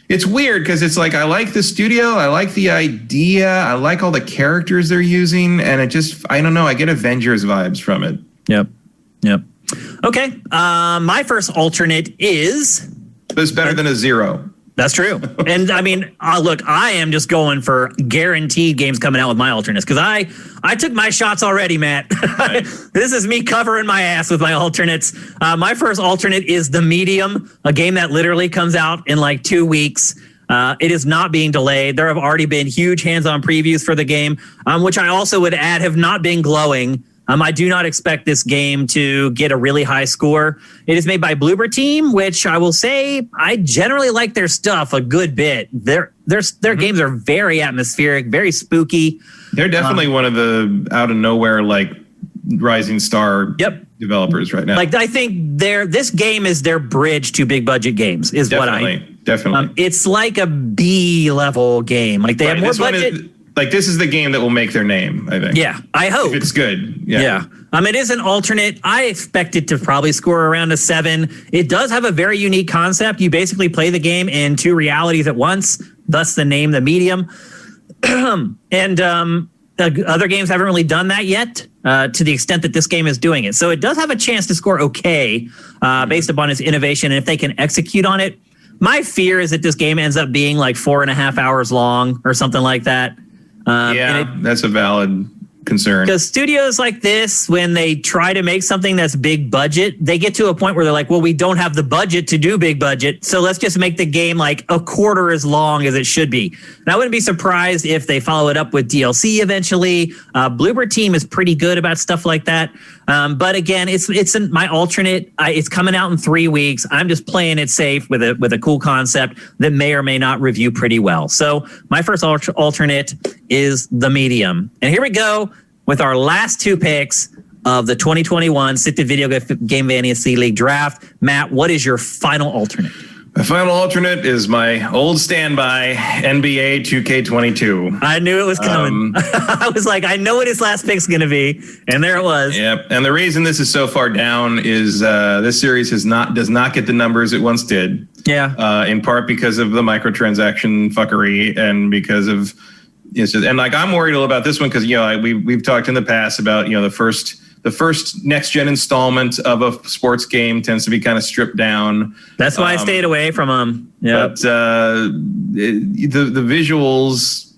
It's weird because it's I like the studio. I like the idea. I like all the characters they're using. And I don't know. I get Avengers vibes from it. Yep. Okay. My first alternate is. It's better than a 0. That's true. And I mean, look, I am just going for guaranteed games coming out with my alternates because I took my shots already, Matt. Right. This is me covering my ass with my alternates. My first alternate is The Medium, a game that literally comes out in 2 weeks. It is not being delayed. There have already been huge hands-on previews for the game, which I also would add have not been glowing. I do not expect this game to get a really high score. It is made by Bloober Team, which I will say I generally like their stuff a good bit. Their games are very atmospheric, very spooky. They're definitely one of the out of nowhere rising star developers right now. Like, I think this game is their bridge to big budget games. Definitely. It's like a B level game. Like they have more budget. This is the game that will make their name, I think. Yeah, I hope. If it's good. Yeah. It is an alternate. I expect it to probably score around a 7. It does have a very unique concept. You basically play the game in 2 realities at once, thus the name, the medium. And other games haven't really done that yet to the extent that this game is doing it. So it does have a chance to score okay based upon its innovation. And if they can execute on it, my fear is that this game ends up being like 4.5 hours long or something like that. That's a valid concern. Because studios like this, when they try to make something that's big budget, they get to a point where they're like, well, we don't have the budget to do big budget, so let's just make the game like a quarter as long as it should be. And I wouldn't be surprised if they follow it up with DLC eventually. Bloober Team is pretty good about stuff like that. But again, it's my alternate. It's coming out in 3 weeks. I'm just playing it safe with a cool concept that may or may not review pretty well. So my first alternate is the medium. And here we go with our last 2 picks of the 2021 SIFTD Video Game Fantasy League Draft. Matt, what is your final alternate? My final alternate is my old standby, NBA 2K22. I knew it was coming. I was like, I know what his last pick's going to be, and there it was. Yep. And the reason this is so far down is this series does not get the numbers it once did. Yeah. In part because of the microtransaction fuckery, and because of I'm worried a little about this one because we've talked in the past about the first next gen installment of a sports game tends to be kind of stripped down. That's why I stayed away from them. Yeah, but the visuals,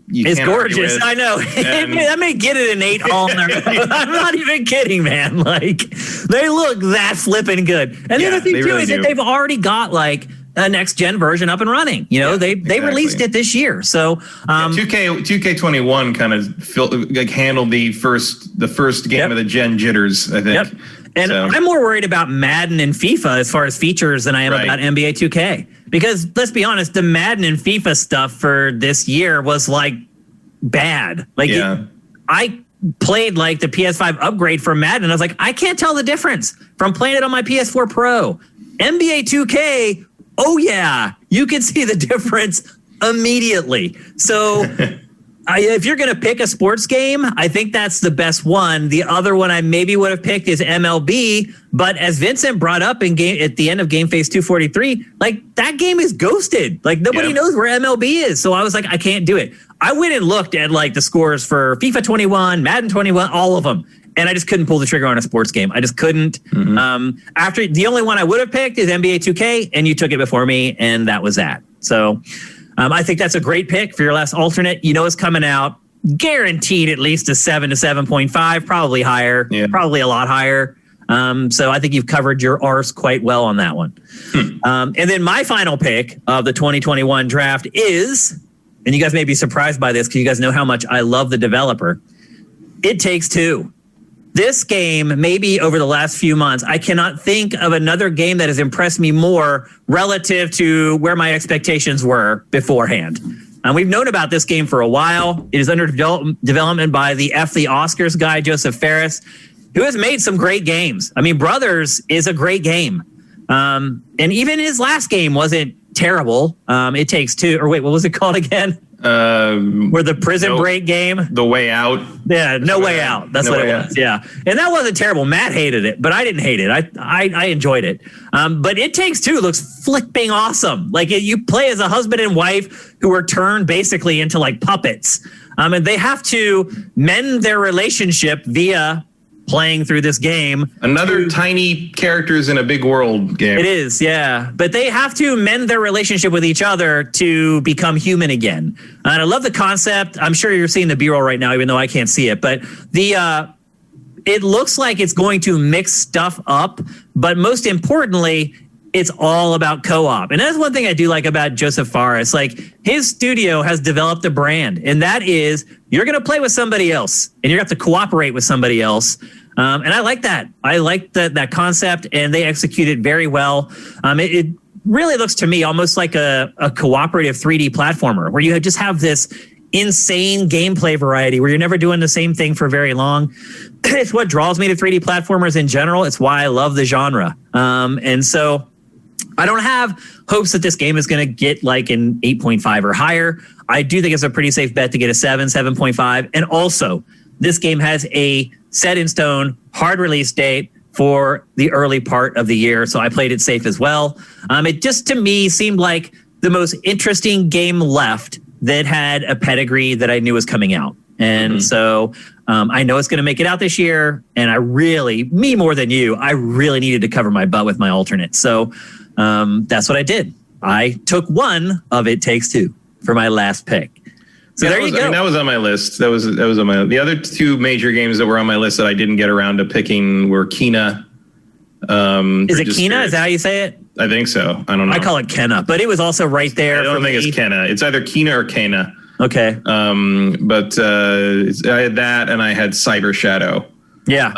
it's gorgeous. I know. I may get it an 8 all. I'm not even kidding, man. Like, they look that flipping good. And the other thing too is that they've already got like a next gen version up and running. They released it this year. So 2K21 kind of handled the first game of the gen jitters, I think. Yep. And I'm more worried about Madden and FIFA as far as features than I am about NBA 2K. Because let's be honest, the Madden and FIFA stuff for this year was like bad. Like I played like the PS5 upgrade for Madden, and I was like, I can't tell the difference from playing it on my PS4 Pro. NBA 2K, oh yeah, you can see the difference immediately. So if you're going to pick a sports game, I think that's the best one. The other one I maybe would have picked is MLB. But as Vincent brought up at the end of Game Phase 243, like that game is ghosted. Like nobody knows where MLB is. So I was like, I can't do it. I went and looked at like the scores for FIFA 21, Madden 21, all of them. And I just couldn't pull the trigger on a sports game. I just couldn't. After the only one I would have picked is NBA 2K, and you took it before me, and that was that. So I think that's a great pick for your last alternate. It's coming out guaranteed at least a 7 to 7.5, probably higher, probably a lot higher. So I think you've covered your arse quite well on that one. And then my final pick of the 2021 draft is, and you guys may be surprised by this because you guys know how much I love the developer, It Takes Two. This game, maybe over the last few months, I cannot think of another game that has impressed me more relative to where my expectations were beforehand. And we've known about this game for a while. It is under development by the Oscars guy, Joseph Ferris, who has made some great games. I mean, Brothers is a great game. And even his last game wasn't terrible. It Takes Two, or wait, what was it called again? Where the prison break game, The Way Out. Yeah, No Way Out. That's what it was. Yeah, and that wasn't terrible. Matt hated it, but I didn't hate it. I enjoyed it. But It Takes Two looks flipping awesome. Like you play as a husband and wife who are turned basically into like puppets, and they have to mend their relationship via playing through this game. Another tiny characters in a big world game. It is, yeah. But they have to mend their relationship with each other to become human again. And I love the concept. I'm sure you're seeing the B-roll right now, even though I can't see it. But it looks like it's going to mix stuff up. But most importantly, it's all about co-op. And that's one thing I do like about Joseph Fares. Like, his studio has developed a brand, and that is you're going to play with somebody else, and you're going to have to cooperate with somebody else. And I like that. I like that concept, and they execute it very well. It really looks to me almost like a cooperative 3D platformer where you just have this insane gameplay variety where you're never doing the same thing for very long. It's what draws me to 3D platformers in general. It's why I love the genre. And so I don't have hopes that this game is going to get like an 8.5 or higher. I do think it's a pretty safe bet to get a 7.5. And also, this game has a set in stone hard release date for the early part of the year. So I played it safe as well. It just, to me, seemed like the most interesting game left that had a pedigree that I knew was coming out. And so I know it's going to make it out this year. And I really, me more than you, I really needed to cover my butt with my alternate. So that's what I did. I took one of It Takes Two for my last pick. So yeah, there you go. I mean, that was on my list. That was on my. The other two major games that were on my list that I didn't get around to picking were Kena. Is it Kena? Is that how you say it? I think so. I don't know. I call it Kenna, but it was also right there. I don't think it's Kena. It's either Kena or Kena. Okay. But I had that, and I had Cyber Shadow. Yeah.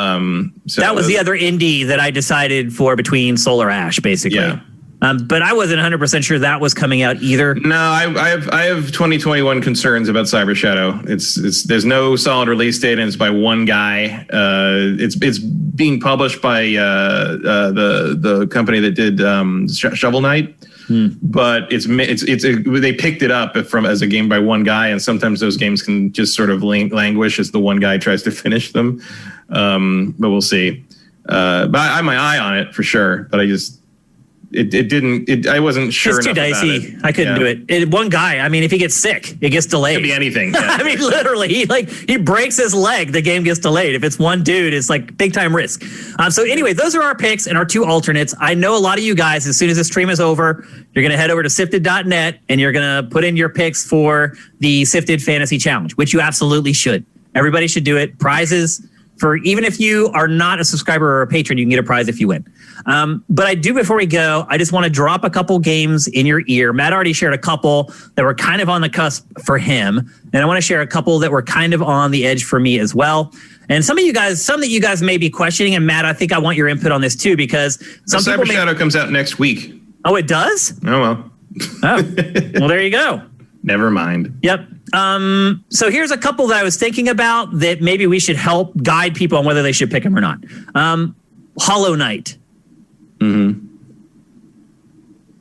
So that was the other indie that I decided for between Solar Ash, basically. Yeah. But I wasn't 100% sure that was coming out either. No, I have 2021 concerns about Cyber Shadow. It's there's no solid release date, and it's by one guy. It's being published by the company that did Shovel Knight. But they picked it up as a game by one guy, and sometimes those games can just sort of languish as the one guy tries to finish them. But we'll see. But I have my eye on it for sure. But I just. I wasn't sure. It's too dicey. I couldn't do it. One guy, I mean, if he gets sick, it gets delayed. It could be anything. Yeah. I mean, literally, he breaks his leg, the game gets delayed. If it's one dude, it's like big time risk. So anyway, those are our picks and our two alternates. I know a lot of you guys, as soon as the stream is over, you're going to head over to sifted.net and you're going to put in your picks for the Sifted Fantasy Challenge, which you absolutely should. Everybody should do it. Prizes for even if you are not a subscriber or a patron, you can get a prize if you win. But I do, before we go, I just want to drop a couple games in your ear. Matt already shared a couple that were kind of on the cusp for him. And I want to share a couple that were kind of on the edge for me as well. And some that you guys may be questioning. And Matt, I think I want your input on this too, because Cyber Shadow comes out next week. Oh, it does? Oh, well. Oh, well, there you go. Never mind. Yep. So here's a couple that I was thinking about that maybe we should help guide people on whether they should pick them or not. Hollow Knight. Mm-hmm.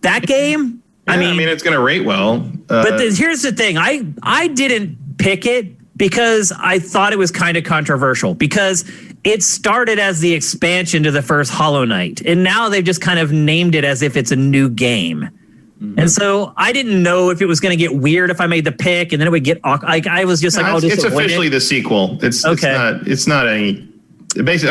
That game, yeah, I mean, it's going to rate well. But here's the thing. I didn't pick it because I thought it was kind of controversial, because it started as the expansion to the first Hollow Knight, and now they've just kind of named it as if it's a new game. Mm-hmm. And so I didn't know if it was going to get weird if I made the pick, and then it would get like I was just I'll just it's officially the sequel. It's okay. It's not any. Basically,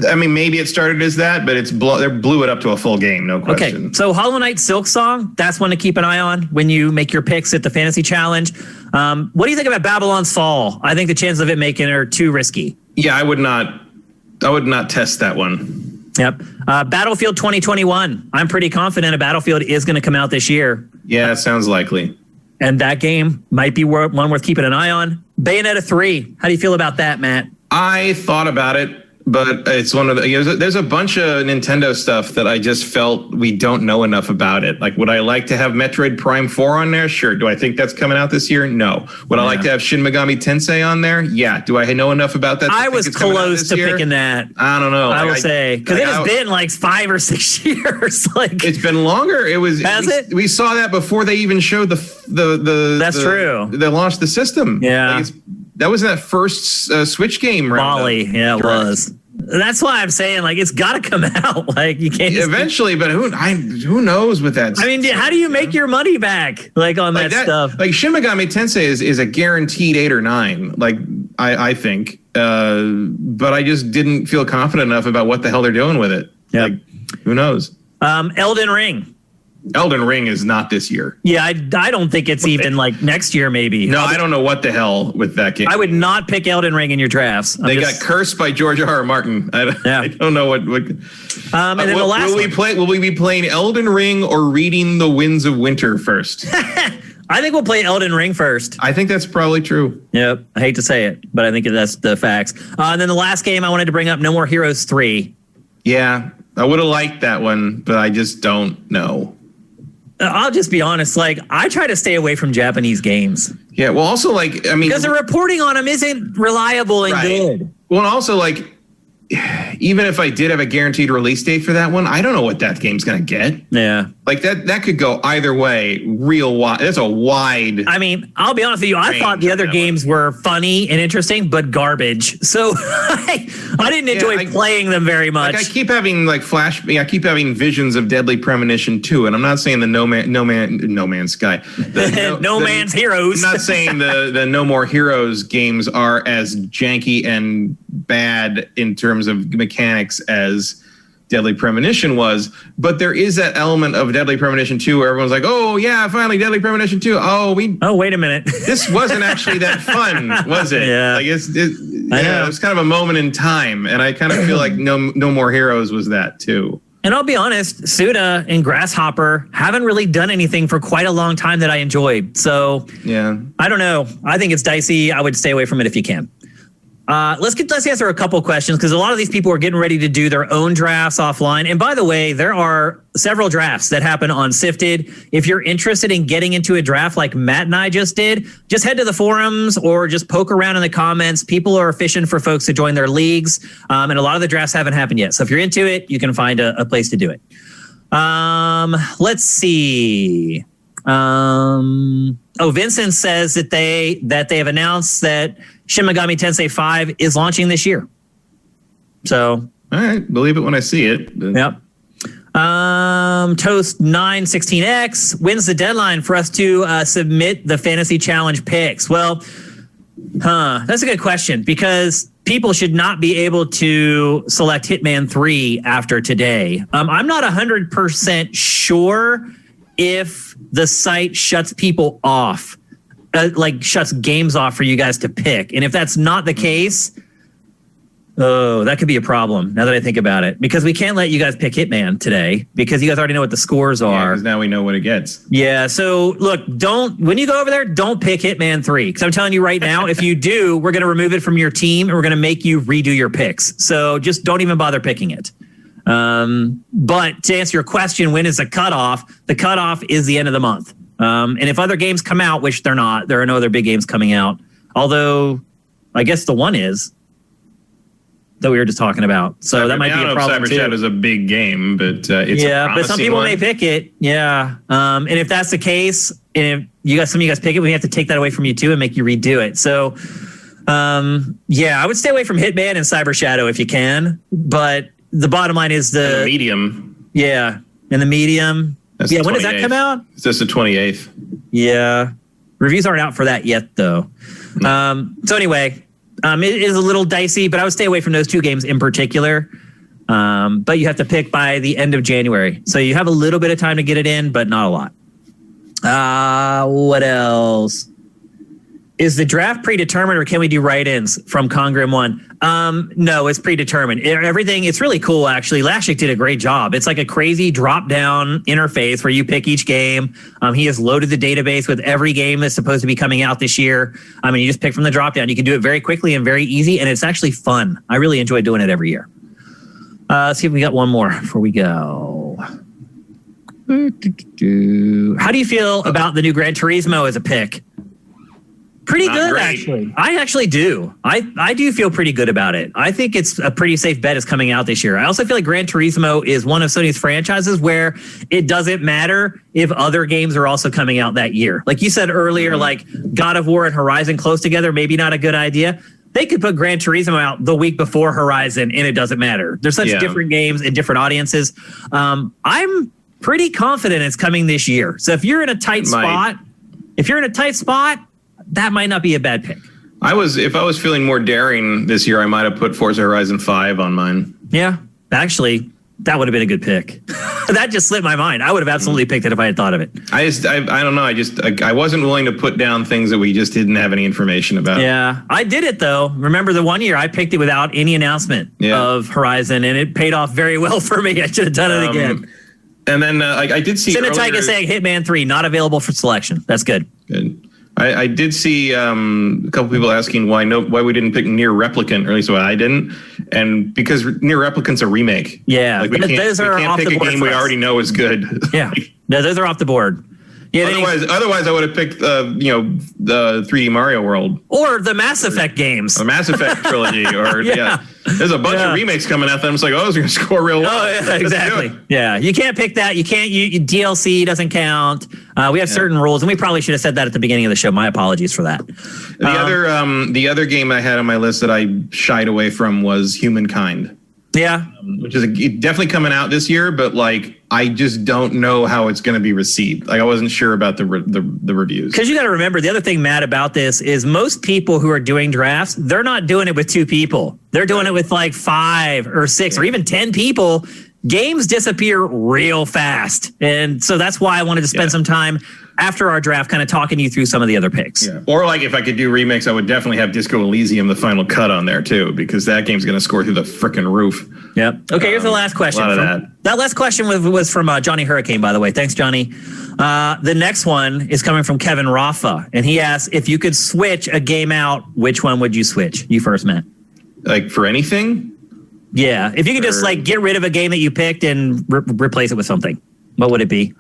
I mean, maybe it started as that, but they blew it up to a full game, no question. Okay, so Hollow Knight Silk Song, that's one to keep an eye on when you make your picks at the Fantasy Challenge. What do you think about Babylon's Fall? I think the chances of it making it are too risky. Yeah, I would not test that one. Yep. Battlefield 2021. I'm pretty confident a Battlefield is going to come out this year. Yeah, it sounds likely. And that game might be one worth keeping an eye on. Bayonetta 3. How do you feel about that, Matt? I thought about it, but it's one of there's a bunch of Nintendo stuff that I just felt we don't know enough about it. Like, would I like to have Metroid Prime 4 on there? Sure. Do I think that's coming out this year? No. Would I like to have Shin Megami Tensei on there? Yeah. Do I know enough about that? I was close to picking that. I don't know. I will say, because it has been like 5 or 6 years. Like, it's been longer. We saw that before they even showed That's true. They launched the system. Yeah. Like, that was that first Switch game. Molly. Yeah, it was. That's why I'm saying, like, it's got to come out. Like, you can't eventually, but who knows with that? I mean, how do you make your money back? Like on that stuff. Like Shin Megami Tensei is a guaranteed 8 or 9. Like I think, but I just didn't feel confident enough about what the hell they're doing with it. Yeah, like, who knows? Elden Ring. Elden Ring is not this year. Yeah, I don't think it's even like next year, maybe. No, I don't know what the hell with that game. I would not pick Elden Ring in your drafts. They got cursed by George R.R. Martin. I don't know what. And then the last will we be playing Elden Ring or reading The Winds of Winter first? I think we'll play Elden Ring first. I think that's probably true. Yep. I hate to say it, but I think that's the facts. And then the last game I wanted to bring up, No More Heroes 3. Yeah, I would have liked that one, but I just don't know. I'll just be honest. Like, I try to stay away from Japanese games. Yeah. Well, also, like, I mean, because the reporting on them isn't reliable and good. Well, and also, like, even if I did have a guaranteed release date for that one, I don't know what that game's going to get. Yeah. Like that could go either way real wide. That's a wide. I mean, I'll be honest with you. I thought the other games were funny and interesting, but garbage. So I didn't enjoy playing them very much. Like I keep having I keep having visions of Deadly Premonition 2. And I'm not saying the No Man's Sky. No Man's Heroes. I'm not saying the No More Heroes games are as janky and bad in terms of mechanics as Deadly Premonition was, but there is that element of Deadly Premonition 2 where everyone's like, oh yeah, finally Deadly Premonition 2. Oh, wait a minute. This wasn't actually that fun, was it? Yeah. Like it was kind of a moment in time, and I kind of feel like No More Heroes was that too. And I'll be honest, Suda and Grasshopper haven't really done anything for quite a long time that I enjoyed. So yeah, I don't know. I think it's dicey. I would stay away from it if you can. Let's answer a couple questions because a lot of these people are getting ready to do their own drafts offline. And by the way, there are several drafts that happen on SIFTD. If you're interested in getting into a draft like Matt and I just did, just head to the forums or just poke around in the comments. People are fishing for folks to join their leagues. And a lot of the drafts haven't happened yet. So if you're into it, you can find a place to do it. Let's see. Vincent says that they have announced that Shin Megami Tensei 5 is launching this year. So, all right, believe it when I see it. Yep. Toast 916X, when's the deadline for us to submit the Fantasy Challenge picks? Well, that's a good question because people should not be able to select Hitman 3 after today. I'm not 100% sure if the site shuts people off. Shuts games off for you guys to pick. And if that's not the case, that could be a problem now that I think about it. Because we can't let you guys pick Hitman today because you guys already know what the scores are. Yeah, because now we know what it gets. Yeah, so look, when you go over there, don't pick Hitman 3. Because I'm telling you right now, if you do, we're going to remove it from your team and we're going to make you redo your picks. So just don't even bother picking it. But to answer your question, when is the cutoff? The cutoff is the end of the month. And if other games come out, which they're not, there are no other big games coming out. Although, I guess the one is that we were just talking about. So that might be a problem too. Cyber Shadow is a big game, but it's but some people may pick it. Yeah. And if that's the case, and if some of you guys pick it, we have to take that away from you too and make you redo it. So, I would stay away from Hitman and Cyber Shadow if you can. But the bottom line is the medium. Yeah, and the medium. That's when does that come out? It's just the 28th. Yeah. Reviews aren't out for that yet, though. So anyway, it is a little dicey, but I would stay away from those two games in particular. But you have to pick by the end of January. So you have a little bit of time to get it in, but not a lot. What else? Is the draft predetermined or can we do write-ins from Congrim 1? No, it's predetermined. Everything, it's really cool, actually. Lashik did a great job. It's like a crazy drop-down interface where you pick each game. He has loaded the database with every game that's supposed to be coming out this year. You just pick from the drop-down. You can do it very quickly and very easy, and it's actually fun. I really enjoy doing it every year. Let's see if we got one more before we go. How do you feel about the new Gran Turismo as a pick? Pretty Not good, great. actually. I actually do. I do feel pretty good about it. I think it's a pretty safe bet it's coming out this year. I also feel like Gran Turismo is one of Sony's franchises where it doesn't matter if other games are also coming out that year. Like you said earlier, like God of War and Horizon close together, maybe not a good idea. They could put Gran Turismo out the week before Horizon and it doesn't matter. They're such different games and different audiences. I'm pretty confident it's coming this year. So if you're in a tight spot, that might not be a bad pick. If I was feeling more daring this year, I might have put Forza Horizon 5 on mine. Yeah, actually, that would have been a good pick. That just slipped my mind. I would have absolutely picked it if I had thought of it. I don't know. I wasn't willing to put down things that we just didn't have any information about. Yeah, I did it though. Remember the one year I picked it without any announcement of Horizon, and it paid off very well for me. I should have done it again. And then I did see Cinetiga saying Hitman 3 not available for selection. That's good. Good. I did see a couple people asking why we didn't pick Nier Replicant, or at least why I didn't, and because Nier Replicant's a remake. Yeah, we can't pick a game we already know is good. Yeah, No, those are off the board. Yeah, otherwise, I would have picked, the 3D Mario World or the Mass Effect games, the Mass Effect trilogy, or there's a bunch of remakes coming out. That I'm just like, it's going to score real well. Oh, yeah, exactly. Yeah, you can't pick that. You can't. DLC doesn't count. We have certain rules, and we probably should have said that at the beginning of the show. My apologies for that. The other game I had on my list that I shied away from was Humankind. Yeah, which is definitely coming out this year, but I just don't know how it's going to be received. I wasn't sure about the reviews. Because you got to remember, the other thing, Matt, about this is most people who are doing drafts, they're not doing it with 2 people. They're doing it with 5 or 6 or even 10 people. Games disappear real fast, and so that's why I wanted to spend some time after our draft kind of talking you through some of the other picks. Yeah. Or if I could do remakes, I would definitely have Disco Elysium, the final cut, on there too, because that game's going to score through the freaking roof. Yep. Okay, here's the last question. That last question was from Johnny Hurricane, by the way. Thanks, Johnny. The next one is coming from Kevin Rafa, and he asks, if you could switch a game out, which one would you switch? You first, Matt. For anything? Yeah. If you could just get rid of a game that you picked and replace it with something, what would it be?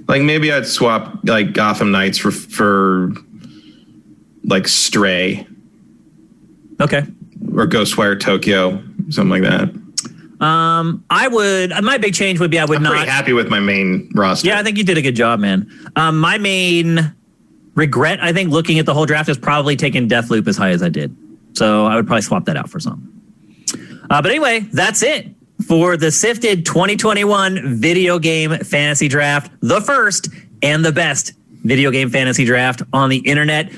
Maybe I'd swap Gotham Knights for Stray. Okay. Or Ghostwire Tokyo, something like that. I would. My big change would be I'm not pretty happy with my main roster. Yeah, I think you did a good job, man. My main regret, I think, looking at the whole draft, is probably taking Deathloop as high as I did. So I would probably swap that out for something. But anyway, that's it for the SIFTD 2021 video game fantasy draft, the first and the best video game fantasy draft on the internet.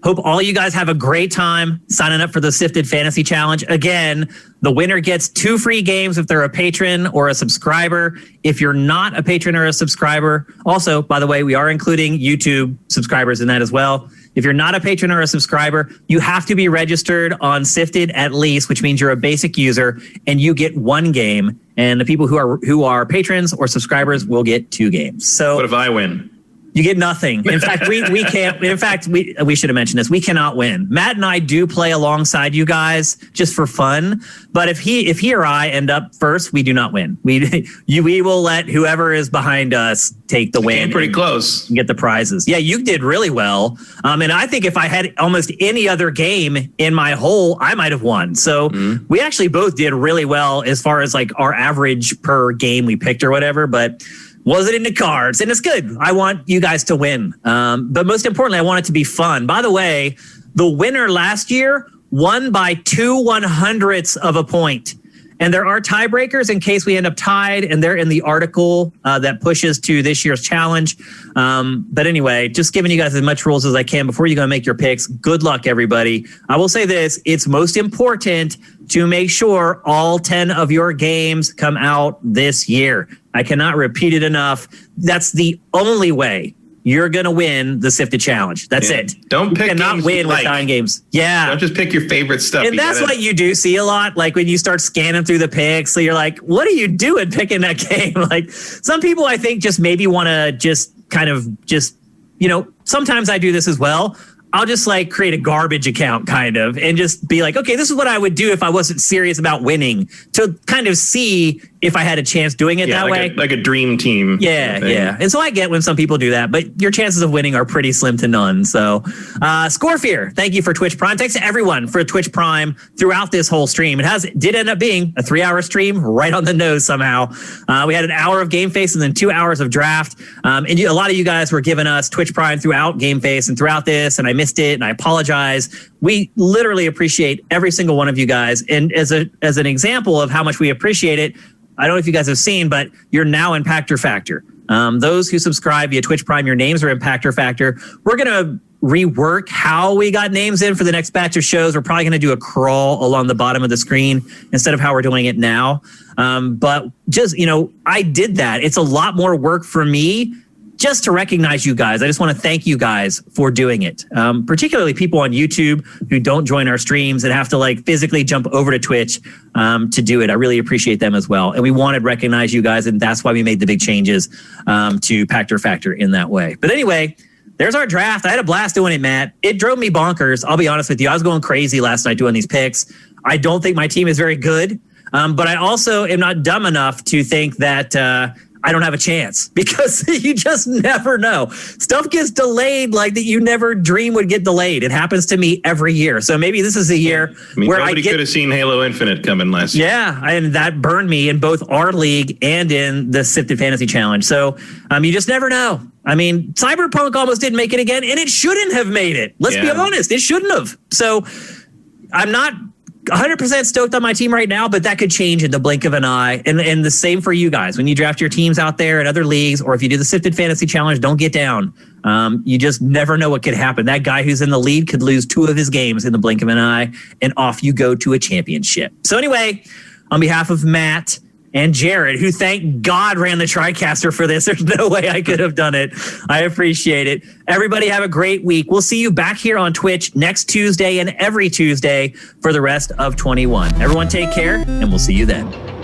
Hope all you guys have a great time signing up for the SIFTD Fantasy Challenge. Again, the winner gets 2 free games if they're a patron or a subscriber. If you're not a patron or a subscriber, also, by the way, we are including YouTube subscribers in that as well. If you're not a patron or a subscriber, you have to be registered on SIFTD at least, which means you're a basic user, and you get 1 game. And the people who are patrons or subscribers will get 2 games. So, what if I win? You get nothing. In fact, we can't. In fact, we should have mentioned this. We cannot win. Matt and I do play alongside you guys just for fun. But if he or I end up first, we do not win. We will let whoever is behind us take the win. Pretty close. And get the prizes. Yeah, you did really well. And I think if I had almost any other game in my hole, I might have won. So we actually both did really well as far as our average per game we picked or whatever. But wasn't in the cards, and it's good. I want you guys to win. But most importantly, I want it to be fun. By the way, the winner last year won by 2/100ths of a point. And there are tiebreakers in case we end up tied, and they're in the article that pushes to this year's challenge. But anyway, just giving you guys as much rules as I can before you go and make your picks. Good luck, everybody. I will say this. It's most important to make sure all 10 of your games come out this year. I cannot repeat it enough. That's the only way you're going to win the SIFTD Challenge. That's it. Don't pick games cannot win with 9 games. Yeah. Don't just pick your favorite stuff. And that's what you do see a lot. When you start scanning through the picks, so you're like, what are you doing picking that game? Some people, I think, just maybe want to just kind of sometimes I do this as well. I'll just create a garbage account kind of and just be okay, this is what I would do if I wasn't serious about winning, to kind of see if I had a chance doing it that way. Like a dream team. Yeah, yeah. And so I get when some people do that, but your chances of winning are pretty slim to none. So Score Fear, thank you for Twitch Prime. Thanks to everyone for Twitch Prime throughout this whole stream. It did end up being a 3-hour stream, right on the nose somehow. We had an hour of Game Face and then 2 hours of draft. And a lot of you guys were giving us Twitch Prime throughout Game Face and throughout this, and I missed it, and I apologize. We literally appreciate every single one of you guys. And as an example of how much we appreciate it, I don't know if you guys have seen, but you're now in Pactor Factor. Those who subscribe via Twitch Prime, your names are in Pactor Factor. We're going to rework how we got names in for the next batch of shows. We're probably going to do a crawl along the bottom of the screen instead of how we're doing it now. But just, I did that. It's a lot more work for me just to recognize you guys. I just want to thank you guys for doing it. Particularly people on YouTube who don't join our streams and have to physically jump over to Twitch to do it. I really appreciate them as well. And we wanted to recognize you guys, and that's why we made the big changes to Pactor Factor in that way. But anyway, there's our draft. I had a blast doing it, Matt. It drove me bonkers. I'll be honest with you. I was going crazy last night doing these picks. I don't think my team is very good, but I also am not dumb enough to think that I don't have a chance, because you just never know. Stuff gets delayed like that you never dream would get delayed. It happens to me every year. So maybe this is a year where nobody could have seen Halo Infinite coming last year. Yeah, and that burned me in both our league and in the SIFTD Fantasy Challenge. So you just never know. I mean, Cyberpunk almost didn't make it again, and it shouldn't have made it. Let's be honest. It shouldn't have. So I'm not 100% stoked on my team right now, but that could change in the blink of an eye. And the same for you guys. When you draft your teams out there in other leagues, or if you do the SIFTD Fantasy Challenge, don't get down. You just never know what could happen. That guy who's in the lead could lose 2 of his games in the blink of an eye, and off you go to a championship. So anyway, on behalf of Matt and Jared, who thank God ran the TriCaster for this. There's no way I could have done it. I appreciate it. Everybody have a great week. We'll see you back here on Twitch next Tuesday and every Tuesday for the rest of 21. Everyone take care, and we'll see you then.